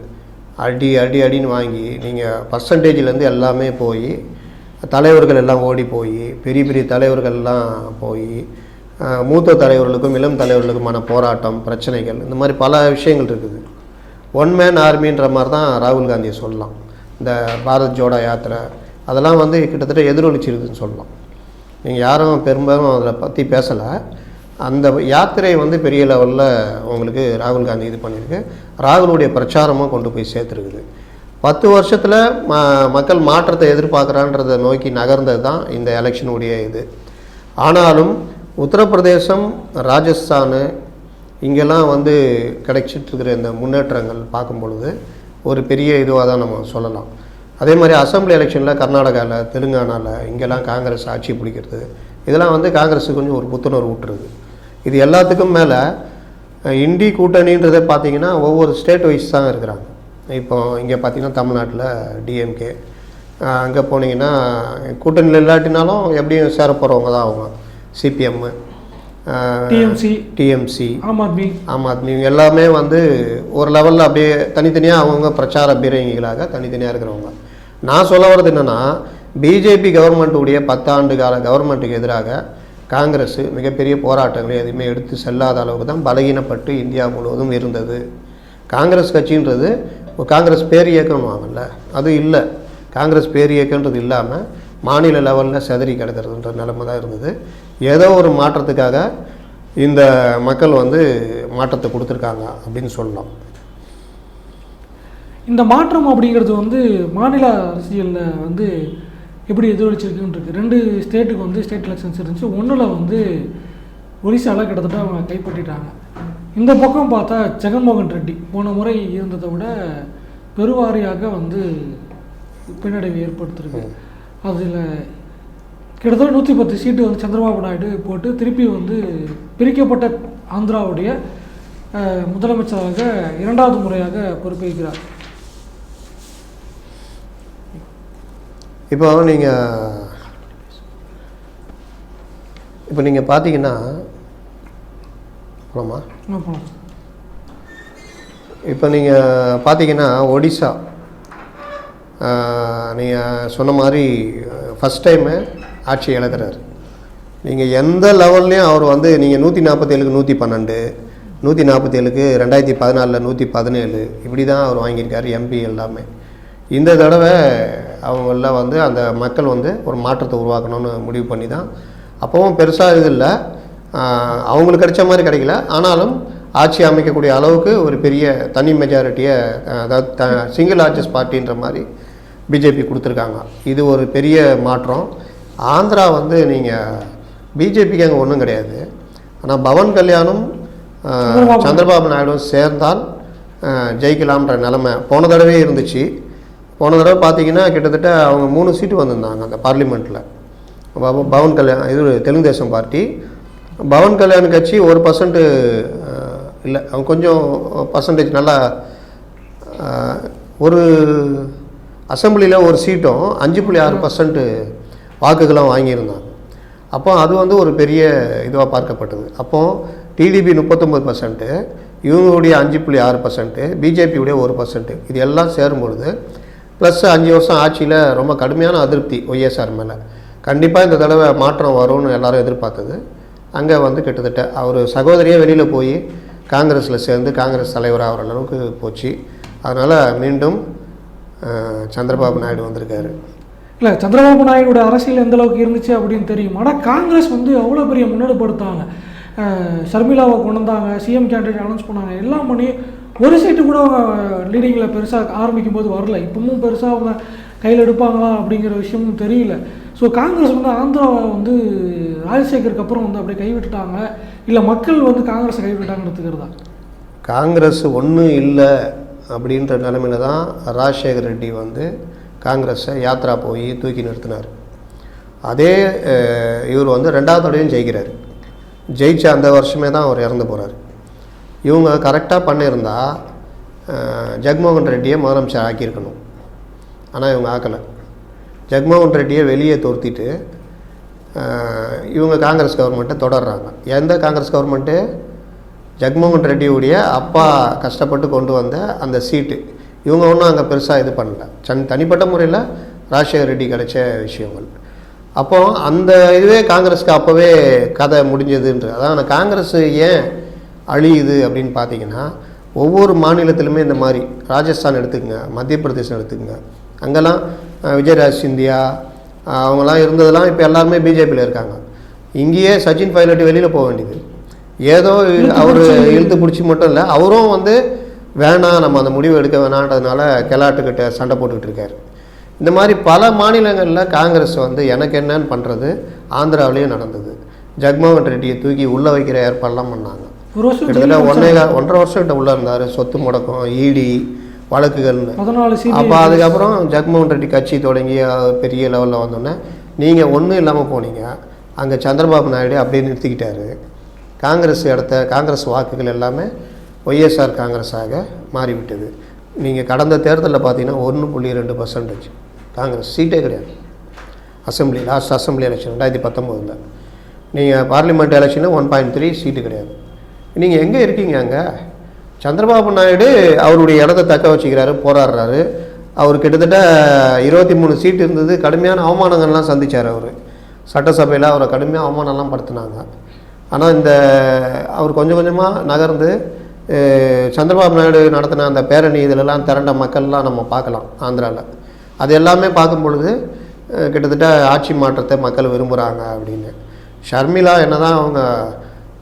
அடின்னு வாங்கி நீங்கள் பர்சன்டேஜ்லேருந்து எல்லாமே போய் தலைவர்கள் எல்லாம் ஓடி போய் பெரிய பெரிய தலைவர்கள்லாம் போய் மூத்த தலைவர்களுக்கும் இளம் தலைவர்களுக்குமான போராட்டம் பிரச்சனைகள் இந்த மாதிரி பல விஷயங்கள் இருக்குது. ஒன் மேன் ஆர்மின்ற மாதிரி தான் ராகுல் காந்தியை சொல்லலாம். இந்த பாரத் ஜோடோ யாத்திரை அதெல்லாம் வந்து கிட்டத்தட்ட எதிரொலிச்சிருக்குதுன்னு சொல்லலாம். நீங்கள் யாரும் பெரும்பாலும் அதில் பற்றி பேசலை. அந்த யாத்திரை வந்து பெரிய லெவலில் உங்களுக்கு ராகுல் காந்தி இது பண்ணியிருக்கு. ராகுலுடைய பிரச்சாரமும் கொண்டு போய் சேர்த்துருக்குது. 10 வருஷத்தில் மக்கள் மாற்றத்தை எதிர்பார்க்குறான்றதை நோக்கி நகர்ந்தது தான் இந்த எலெக்ஷனுடைய இது. ஆனாலும் உத்தரப்பிரதேசம், ராஜஸ்தான் இங்கெல்லாம் வந்து கிடைச்சிட்ருக்கிற இந்த முன்னேற்றங்கள் பார்க்கும் பொழுது ஒரு பெரிய இதுவாக தான் நம்ம சொல்லலாம். அதே மாதிரி அசம்பிளி எலெக்ஷனில் கர்நாடகாவில், தெலுங்கானாவில் இங்கெல்லாம் காங்கிரஸ் ஆட்சி பிடிக்கிறது, இதெல்லாம் வந்து காங்கிரஸுக்கு கொஞ்சம் ஒரு புத்துணர்வு விட்டுருது. இது எல்லாத்துக்கும் மேலே இண்டி கூட்டணின்றதை பார்த்திங்கன்னா ஒவ்வொரு ஸ்டேட் வைஸ் தான் இருக்கிறாங்க. இப்போ இங்கே பார்த்திங்கன்னா தமிழ்நாட்டில் டிஎம்கே, அங்கே போனீங்கன்னா கூட்டணியில் இல்லாட்டினாலும் எப்படியும் சேர போகிறவங்க தான் அவங்க. சிபிஎம், டிஎம்சி, ஆம் ஆத்மி எல்லாமே வந்து ஒரு லெவலில் அப்படியே தனித்தனியாக அவங்கவுங்க பிரச்சார பீரங்கிகளாக தனித்தனியாக இருக்கிறவங்க. நான் சொல்ல வர்றது என்னென்னா, பிஜேபி கவர்மெண்ட்டுடைய 10 ஆண்டு கால கவர்மெண்ட்டுக்கு எதிராக காங்கிரஸ் மிகப்பெரிய போராட்டங்களை எதுவுமே எடுத்து செல்லாத அளவுக்கு தான் பலகீனப்பட்டு இந்தியா முழுவதும் இருந்தது. காங்கிரஸ் கட்சின்றது காங்கிரஸ் பேர் இயக்கம் வாங்கல, அது இல்லை. காங்கிரஸ் பேர் இயக்கன்றது இல்லாமல் மாநில லெவலில் செதறி கிடக்கிறதுன்ற நிலைமை தான் இருந்தது. ஏதோ ஒரு மாற்றத்துக்காக இந்த மக்கள் வந்து மாற்றத்தை கொடுத்துருக்காங்க அப்படின்னு சொல்லலாம். இந்த மாற்றம் அப்படிங்கிறது வந்து மாநில அரசியலில் வந்து எப்படி எதிரொலிச்சிருக்குன்னு இருக்குது. 2 ஸ்டேட்டுக்கு வந்து ஸ்டேட் எலெக்ஷன்ஸ் இருந்துச்சு. ஒன்றில் வந்து ஒரிசாவில் கிட்டத்தட்ட அவங்க கைப்பற்றிட்டாங்க. இந்த பக்கம் பார்த்தா ஜெகன்மோகன் ரெட்டி போன முறை இருந்ததை விட பெருவாரியாக வந்து பின்னடைவு ஏற்படுத்திருக்கு. அதில் கிட்டத்தட்ட 110 சீட்டு வந்து சந்திரபாபு நாயுடு போட்டு திருப்பி வந்து பிரிக்கப்பட்ட ஆந்திராவுடைய முதலமைச்சராக 2வது முறையாக பொறுப்பேற்கிறார். இப்போ நீங்கள் பார்த்தீங்கன்னா இப்போ நீங்கள் பார்த்தீங்கன்னா ஒடிசா நீங்கள் சொன்ன மாதிரி ஃபஸ்ட் டைமு ஆட்சி இழக்கிறார். நீங்கள் எந்த லெவல்லையும் அவர் வந்து நீங்கள் 147க்கு 112, 147க்கு 2014 117 இப்படி தான் அவர் வாங்கியிருக்காரு எம்பி எல்லாமே. இந்த தடவை அவங்கள வந்து அந்த மக்கள் வந்து ஒரு மாற்றத்தை உருவாக்கணும்னு முடிவு பண்ணி தான், அப்போவும் பெருசாக இது இல்லை, அவங்களுக்கு கிடைச்ச மாதிரி கிடைக்கல, ஆனாலும் ஆட்சி அமைக்கக்கூடிய அளவுக்கு ஒரு பெரிய தனி மெஜாரிட்டியை, அதாவது சிங்கிள் ஆர்ச்சஸ் பார்ட்டின்ற மாதிரி பிஜேபி கொடுத்துருக்காங்க. இது ஒரு பெரிய மாற்றம். ஆந்திரா வந்து நீங்கள் பிஜேபிக்கு அங்கே ஒன்றும் கிடையாது. ஆனால் பவன் கல்யாணும் சந்திரபாபு நாயுடும் சேர்ந்தால் ஜெயிக்கலாம்ன்ற நிலைமை போன தடவை இருந்துச்சு. போன தடவை பார்த்தீங்கன்னா கிட்டத்தட்ட அவங்க 3 சீட்டு வந்திருந்தாங்க அந்த பார்லிமெண்ட்டில். பவன் கல்யாண் இது தெலுங்கு தேசம் பார்ட்டி, பவன் கல்யாண் கட்சி 1% இல்லை, அவங்க கொஞ்சம் பர்சன்டேஜ் நல்லா, ஒரு அசம்பிளியில் ஒரு சீட்டும் 5.6% வாக்குகளும் வாங்கியிருந்தாங்க. அப்போ அது வந்து ஒரு பெரிய இதுவாக பார்க்கப்பட்டது. அப்போது டிடிபி 39%, இவங்களுடைய 5.6%, பிஜேபியுடைய 1%, இது எல்லாம் சேரும்பொழுது ப்ளஸ் 5 வருஷம் ஆட்சியில் ரொம்ப கடுமையான அதிருப்தி ஒய்எஸ்ஆர் மேலே. கண்டிப்பாக இந்த தடவை மாற்றம் வரும்னு எல்லாரும் எதிர்பார்த்தது. அங்கே வந்து கிட்டத்தட்ட அவர் சகோதரியே வெளியில் போய் காங்கிரஸில் சேர்ந்து காங்கிரஸ் தலைவர் ஆகிற அளவுக்கு போச்சு. அதனால் மீண்டும் சந்திரபாபு நாயுடு வந்திருக்காரு. இல்லை, சந்திரபாபு நாயுடோட அரசியல் எந்த அளவுக்கு இருந்துச்சு அப்படின்னு தெரியும். ஆனால் காங்கிரஸ் வந்து அவ்வளோ பெரிய முன்னெடுப்படுத்தாங்க. ஷர்மிளாவை கொண்டு வந்தாங்க, சிஎம் கேண்டிடேட் அனௌன்ஸ் பண்ணாங்க, எல்லாம் பண்ணி ஒரு சீட்டு கூட அவங்க லீடிங்கில் பெருசாக ஆரம்பிக்கும் போது வரல. இப்பவும் பெருசாக அவங்க கையில் எடுப்பாங்களா அப்படிங்கிற விஷயமும் தெரியல. ஸோ காங்கிரஸ் வந்து ஆந்திராவை வந்து ராஜசேகருக்கு அப்புறம் வந்து அப்படியே கைவிட்டுட்டாங்க, இல்லை மக்கள் வந்து காங்கிரஸை கைவிட்டாங்கன்னு தான். காங்கிரஸ் ஒன்றும் இல்லை அப்படின்ற நிலைமையில தான் ராஜசேகர் ரெட்டி வந்து காங்கிரஸை யாத்ரா போய் தூக்கி நிறுத்தினார். அதே இவர் வந்து 2வது தடவையும் ஜெயிக்கிறார். ஜெயிச்ச அந்த வருஷமே தான் அவர் இறந்து போகிறார். இவங்க கரெக்டாக பண்ணியிருந்தால் ஜெகன்மோகன் ரெட்டியை முதலமைச்சர் ஆக்கியிருக்கணும். ஆனால் இவங்க ஆக்கலை. ஜெகன்மோகன் ரெட்டியை வெளியே துரத்திட்டு இவங்க காங்கிரஸ் கவர்மெண்ட்டை தொடர்றாங்க. எந்த காங்கிரஸ் கவர்மெண்ட்டு? ஜெகன்மோகன் ரெட்டியுடைய அப்பா கஷ்டப்பட்டு கொண்டு வந்த அந்த சீட்டு இவங்க ஒன்றும் அங்கே பெருசாக இது பண்ணல. தனிப்பட்ட முறையில் ராஜசேகர் ரெட்டி கிடைச்ச விஷயங்கள். அப்போது அந்த இதுவே காங்கிரஸுக்கு அப்போவே கதை முடிஞ்சதுன்ற. அதான் காங்கிரஸ் ஏன் அழியுது அப்படின்னு பார்த்தீங்கன்னா, ஒவ்வொரு மாநிலத்திலுமே இந்த மாதிரி ராஜஸ்தான் எடுத்துக்கங்க, மத்திய பிரதேசம் எடுத்துக்கங்க, அங்கெல்லாம் விஜயராஜ் சிந்தியா அவங்கெல்லாம் இருந்ததெல்லாம் இப்போ எல்லாருமே பிஜேபியில் இருக்காங்க. இங்கேயே சச்சின் பைலட் வெளியில் போக வேண்டியது. ஏதோ அவர் இழுத்து பிடிச்சி மட்டும் இல்லை, அவரும் வந்து வேணாம் நம்ம அந்த முடிவு எடுக்க வேணான்றதுனால கெலாட்டுக்கிட்ட சண்டை போட்டுக்கிட்டு இருக்காரு. இந்த மாதிரி பல மாநிலங்களில் காங்கிரஸ் வந்து எனக்கு என்னன்னு பண்ணுறது ஆந்திராவிலேயும் நடந்தது. ஜெகன்மோகன் ரெட்டியை தூக்கி உள்ளே வைக்கிற ஏற்பாடெல்லாம் பண்ணாங்க. கிட்டத்தட்ட 1.5 வருஷம் உள்ளே இருந்தார். சொத்து முடக்கம், இடி வழக்குகள்னு. அப்போ அதுக்கப்புறம் ஜெகன்மோகன் ரெட்டி கட்சி தொடங்கி பெரிய லெவலில் வந்தோடனே நீங்கள் ஒன்றும் இல்லாமல் போனீங்க. அங்கே சந்திரபாபு நாயுடு அப்படியே நிறுத்திக்கிட்டாரு. காங்கிரஸ் காங்கிரஸ் வாக்குகள் எல்லாமே ஒய்எஸ்ஆர் காங்கிரஸாக மாறிவிட்டது. நீங்கள் கடந்த தேர்தலில் பார்த்தீங்கன்னா 1.2% காங்கிரஸ் சீட்டே கிடையாது. லாஸ்ட் அசம்பிளி எலெக்ஷன் 2019 நீங்கள் பார்லிமெண்ட் எலெக்ஷனில் 1.3 சீட்டு கிடையாது. நீங்கள் எங்கே இருக்கீங்க? அங்கே சந்திரபாபு நாயுடு அவருடைய இடத்த தக்க வச்சுக்கிறாரு, போராடுறாரு. அவர் கிட்டத்தட்ட 23 சீட்டு இருந்தது. கடுமையான அவமானங்கள்லாம் சந்தித்தார். அவர் சட்டசபையில் அவரை கடுமையாக அவமானம்லாம் படுத்தினாங்க. ஆனால் அவர் கொஞ்சம் கொஞ்சமாக நகர்ந்து சந்திரபாபு நாயுடு நடத்தின அந்த பேரணி இதிலெல்லாம் திரண்ட மக்கள்லாம் நம்ம பார்க்கலாம் ஆந்திராவில். அது எல்லாமே பார்க்கும் பொழுது கிட்டத்தட்ட ஆட்சி மாற்றத்தை மக்கள் விரும்புகிறாங்க அப்படின்னு. ஷர்மிளா என்ன தான் அவங்க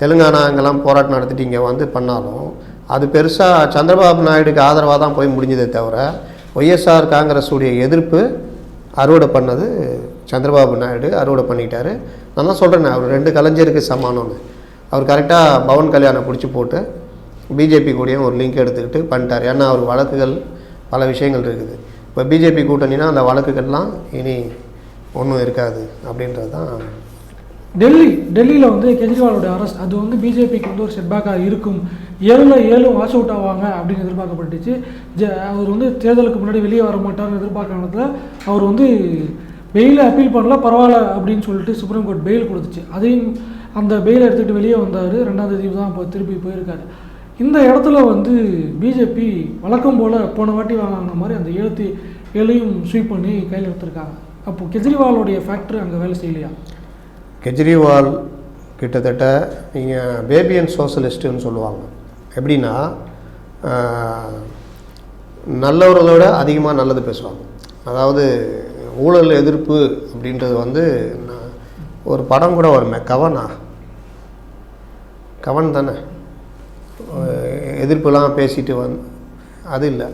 தெலுங்கானா அங்கெல்லாம் போராட்டம் நடத்திட்டு இங்கே வந்து பண்ணாலும் அது பெருசாக சந்திரபாபு நாயுடுக்கு ஆதரவாக தான் போய் முடிஞ்சதே தவிர ஒய்எஸ்ஆர் காங்கிரஸுடைய எதிர்ப்பு அறுவடை பண்ணது சந்திரபாபு நாயுடு அறுவடை பண்ணிக்கிட்டாரு. நான் தான் சொல்கிறேன், அவர் 2 கலைஞருக்கு சமானம்னு. அவர் கரெக்டாக பவன் கல்யாணம் பிடிச்சி போட்டு பிஜேபி கூடயும் ஒரு லிங்க் எடுத்துக்கிட்டு பண்ணிட்டார். ஏன்னா அவர் வழக்குகள் பல விஷயங்கள் இருக்குது. இப்போ பிஜேபி கூட்டணினா அந்த வழக்குகள்லாம் இனி ஒன்றும் இருக்காது அப்படின்றது தான். டெல்லியில் வந்து கெஜ்ரிவாலோட அரெஸ்ட் அது வந்து பிஜேபிக்கு வந்து ஒரு செட்பேக்காக இருக்கும். 7 வாஷ் அவுட் ஆவாங்க அப்படின்னு எதிர்பார்க்கப்பட்டுச்சு. அவர் வந்து தேர்தலுக்கு முன்னாடி வெளியே வர மாட்டார்னு எதிர்பார்க்கறதுல அவர் வந்து பெயிலை அப்பீல் பண்ணல, பரவாயில்ல அப்படின்னு சொல்லிட்டு சுப்ரீம் கோர்ட் பெயில் கொடுத்துச்சு. அதையும் அந்த பெயிலை எடுத்துகிட்டு வெளியே வந்தார். 2ஆம் தேதி தான் இப்போ திருப்பி போயிருக்காரு. இந்த இடத்துல வந்து பிஜேபி வழக்கம் போல் போன வாட்டி வாங்கின மாதிரி அந்த 77ஐயும் ஸ்வீப் பண்ணி கையில் எடுத்திருக்காங்க. அப்போது கெஜ்ரிவாலோடைய ஃபேக்ட்ரி அங்கே வேலை செய்யலையா? கெஜ்ரிவால் கிட்டத்தட்ட நீங்கள் பேபியன் சோஷலிஸ்ட்டுன்னு சொல்லுவாங்க. எப்படின்னா நல்லவர்களோட அதிகமாக நல்லது பேசுவாங்க. அதாவது ஊழல் எதிர்ப்பு அப்படின்றது வந்து ஒரு படம் கூட வருமே, கவன் தானே எதிர்ப்புலாம் பேசிட்டு அது இல்லை,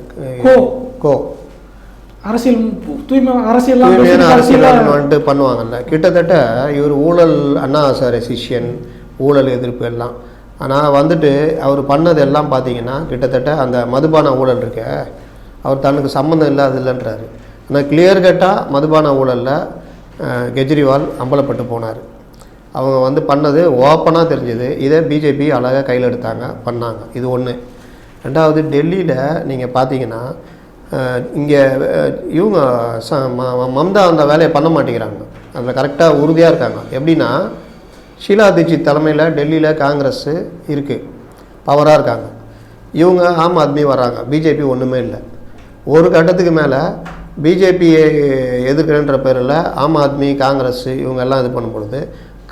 அரசியல் வந்துட்டு பண்ணுவாங்கல்ல. கிட்டத்தட்ட இவர் ஊழல் அண்ணாசாரி சிஷ்யன், ஊழல் எதிர்ப்பு எல்லாம். ஆனால் வந்துட்டு அவர் பண்ணது எல்லாம் பார்த்தீங்கன்னா கிட்டத்தட்ட அந்த மதுபான ஊழல் இருக்க அவர் தனக்கு சம்மந்தம் இல்லாதில்லைன்றாரு. ஆனால் கிளியர் கட்டாக மதுபான ஊழலில் கெஜ்ரிவால் அம்பலப்பட்டு போனார். அவங்க வந்து பண்ணது ஓப்பனாக தெரிஞ்சது. இதை பிஜேபி அழகாக கையில் எடுத்தாங்க, பண்ணாங்க. இது ஒன்று. ரெண்டாவது, டெல்லியில் நீங்கள் பார்த்தீங்கன்னா இங்கே இவங்க மம்தா அந்த வேலையை பண்ண மாட்டேங்கிறாங்க. அதில் கரெக்டாக உறுதியாக இருக்காங்க. எப்படின்னா ஷீலா தீட்சித் தலைமையில் டெல்லியில் காங்கிரஸ் இருக்குது, பவராக இருக்காங்க. இவங்க ஆம் ஆத்மி வர்றாங்க, பிஜேபி ஒன்றுமே இல்லை. ஒரு கட்டத்துக்கு மேலே பிஜேபியை எதிர்க்கிறன்ற பேரில் ஆம் ஆத்மி காங்கிரஸ் இவங்க எல்லாம் இது பண்ணும் பொழுது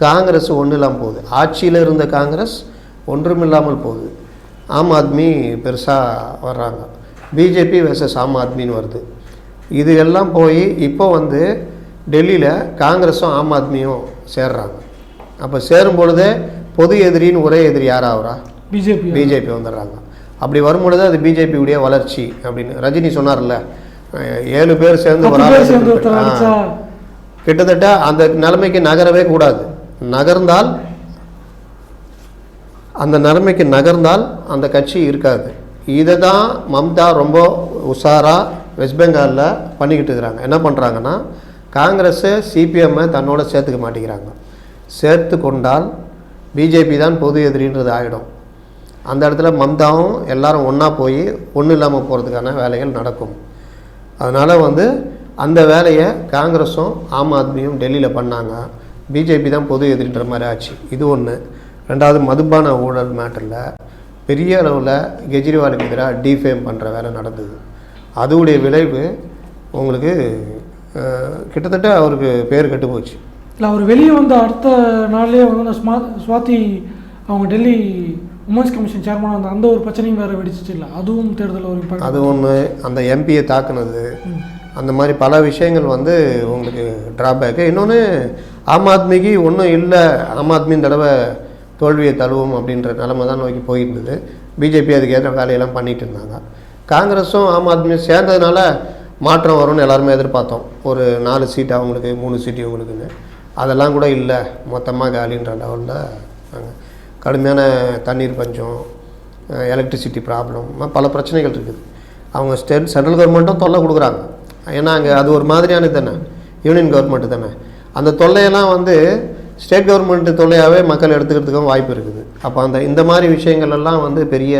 காங்கிரஸ் ஒன்றும் இல்லாமல் போகுது. ஆட்சியில் இருந்த காங்கிரஸ் ஒன்றுமில்லாமல் போகுது. ஆம் ஆத்மி பெருசாக வர்றாங்க. பிஜேபி வெர்சஸ் ஆம் ஆத்மின்னு வருது. இது எல்லாம் போய் இப்போ வந்து டெல்லியில் காங்கிரஸும் ஆம் ஆத்மியும் சேர்றாங்க. அப்போ சேரும் பொழுதே பொது எதிரின்னு ஒரே எதிரி யாராகிறா? பிஜேபி வந்துடுறாங்க. அப்படி வரும்பொழுது அது பிஜேபியுடைய வளர்ச்சி அப்படின்னு ரஜினி சொன்னார்ல, 7 பேர் சேர்ந்து கிட்டத்தட்ட அந்த நிலைமைக்கு நகரவே கூடாது. நகர்ந்தால் அந்த கட்சி இருக்காது. இதை தான் மம்தா ரொம்ப உஷாராக வெஸ்ட் பெங்காலில் பண்ணிக்கிட்டு இருக்கிறாங்க. என்ன பண்ணுறாங்கன்னா காங்கிரஸை சிபிஎம்மை தன்னோட சேர்த்துக்க மாட்டேங்கிறாங்க. சேர்த்து கொண்டால் பிஜேபி தான் பொது எதிரின்றது ஆகிடும். அந்த இடத்துல மம்தாவும் எல்லாரும் ஒன்றா போய் ஒன்றும் இல்லாமல் போகிறதுக்கான வேலைகள் நடக்கும். அதனால் வந்து அந்த வேலையை காங்கிரஸும் ஆம் ஆத்மியும் டெல்லியில் பண்ணாங்க. பிஜேபி தான் பொது எதிரின்ற மாதிரி ஆச்சு. இது ஒன்று. ரெண்டாவது, மதுபான ஊழல் மேட்டரில் பெரிய அளவில் கெஜ்ரிவாலுக்கு எதிராக டிஃபேம் பண்ணுற வேலை நடந்தது. அதுவுடைய விளைவு உங்களுக்கு கிட்டத்தட்ட அவருக்கு பேர் கெட்டு போச்சு. இல்லை, அவர் வெளியே வந்த அடுத்த நாள்லேயே வந்து அந்த சுவாதி அவங்க டெல்லி உமன்ஸ் கமிஷன் சேர்மனாக வந்த அந்த ஒரு பிரச்சனையும் வேறு வெடிச்சிச்சு. இல்லை, அதுவும் தேர்தல் ஒரு இம்பாக்ட். அது ஒன்று, அந்த எம்பியை தாக்குனது, அந்த மாதிரி பல விஷயங்கள் வந்து உங்களுக்கு ட்ராபேக்கு. இன்னொன்று, ஆம் ஆத்மிக்கு ஒன்றும் இல்லை, ஆம் ஆத்மியின் தடவை தோல்வியை தழுவும் அப்படின்ற நிலைமை தான் நோக்கி போயிருந்தது. பிஜேபி அதுக்கு ஏற்ற வேலையெல்லாம் பண்ணிகிட்டு இருந்தாங்க. காங்கிரஸும் ஆம் ஆத்மியும் சேர்ந்ததுனால மாற்றம் வரும்னு எல்லாருமே எதிர்பார்த்தோம். ஒரு 4 சீட்டு அவங்களுக்கு, 3 சீட்டு இவங்களுக்குன்னு. அதெல்லாம் கூட இல்லை, மொத்தமாக காலின்ற லெவலில் நாங்கள் கடுமையான தண்ணீர் பஞ்சம், எலக்ட்ரிசிட்டி ப்ராப்ளம், பல பிரச்சனைகள் இருக்குது. அவங்க சென்ட்ரல் கவர்மெண்ட்டும் தொல்லை கொடுக்குறாங்க. ஏன்னா அங்கே அது ஒரு மாதிரியான தானே, யூனியன் கவர்மெண்ட்டு தானே. அந்த தொல்லையெல்லாம் வந்து ஸ்டேட் கவர்மெண்ட்டு தொல்லையாகவே மக்கள் எடுத்துக்கிறதுக்கும் வாய்ப்பு இருக்குது. அப்போ இந்த மாதிரி விஷயங்கள் எல்லாம் வந்து பெரிய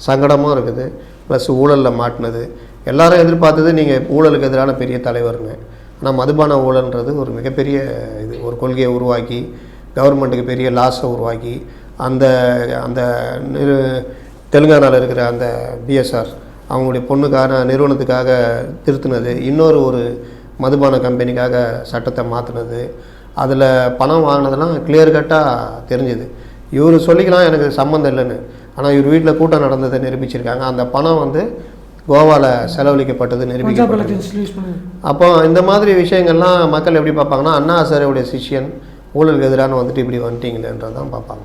சங்கடமும் இருக்குது. ப்ளஸ் ஊழலில் மாட்டினது, எல்லாரும் எதிர்பார்த்தது நீங்கள் ஊழலுக்கு எதிரான பெரிய தலைவருங்க. ஆனால் மதுபான ஊழல்ன்றது ஒரு மிகப்பெரிய இது, ஒரு கொள்கையை உருவாக்கி கவர்மெண்ட்டுக்கு பெரிய லாஸை உருவாக்கி அந்த அந்த தெலுங்கானாவில் இருக்கிற அந்த பிஎஸ்ஆர் அவங்களுடைய பொண்ணுக்கான நிறுவனத்துக்காக திருத்தினது, இன்னொரு ஒரு மதுபான கம்பெனிக்காக சட்டத்தை மாற்றினது, அதில் பணம் வாங்கினதெல்லாம் கிளியர் கட்டாக தெரிஞ்சுது. இவர் சொல்லிக்கலாம் எனக்கு சம்மந்தம் இல்லைன்னு, ஆனால் இவர் வீட்டில் கூட்டம் நடந்ததை நிரூபிச்சிருக்காங்க. அந்த பணம் வந்து கோவாவில் செலவழிக்கப்பட்டது நிரூபிக்கப்பட்டது. அப்போ இந்த மாதிரி விஷயங்கள்லாம் மக்கள் எப்படி பார்ப்பாங்கன்னா, அண்ணா ஹசாரேவுடைய சிஷ்யன் ஊழலுக்கு எதிரான வந்துட்டு இப்படி வந்துட்டீங்களேன்றதான் பார்ப்பாங்க.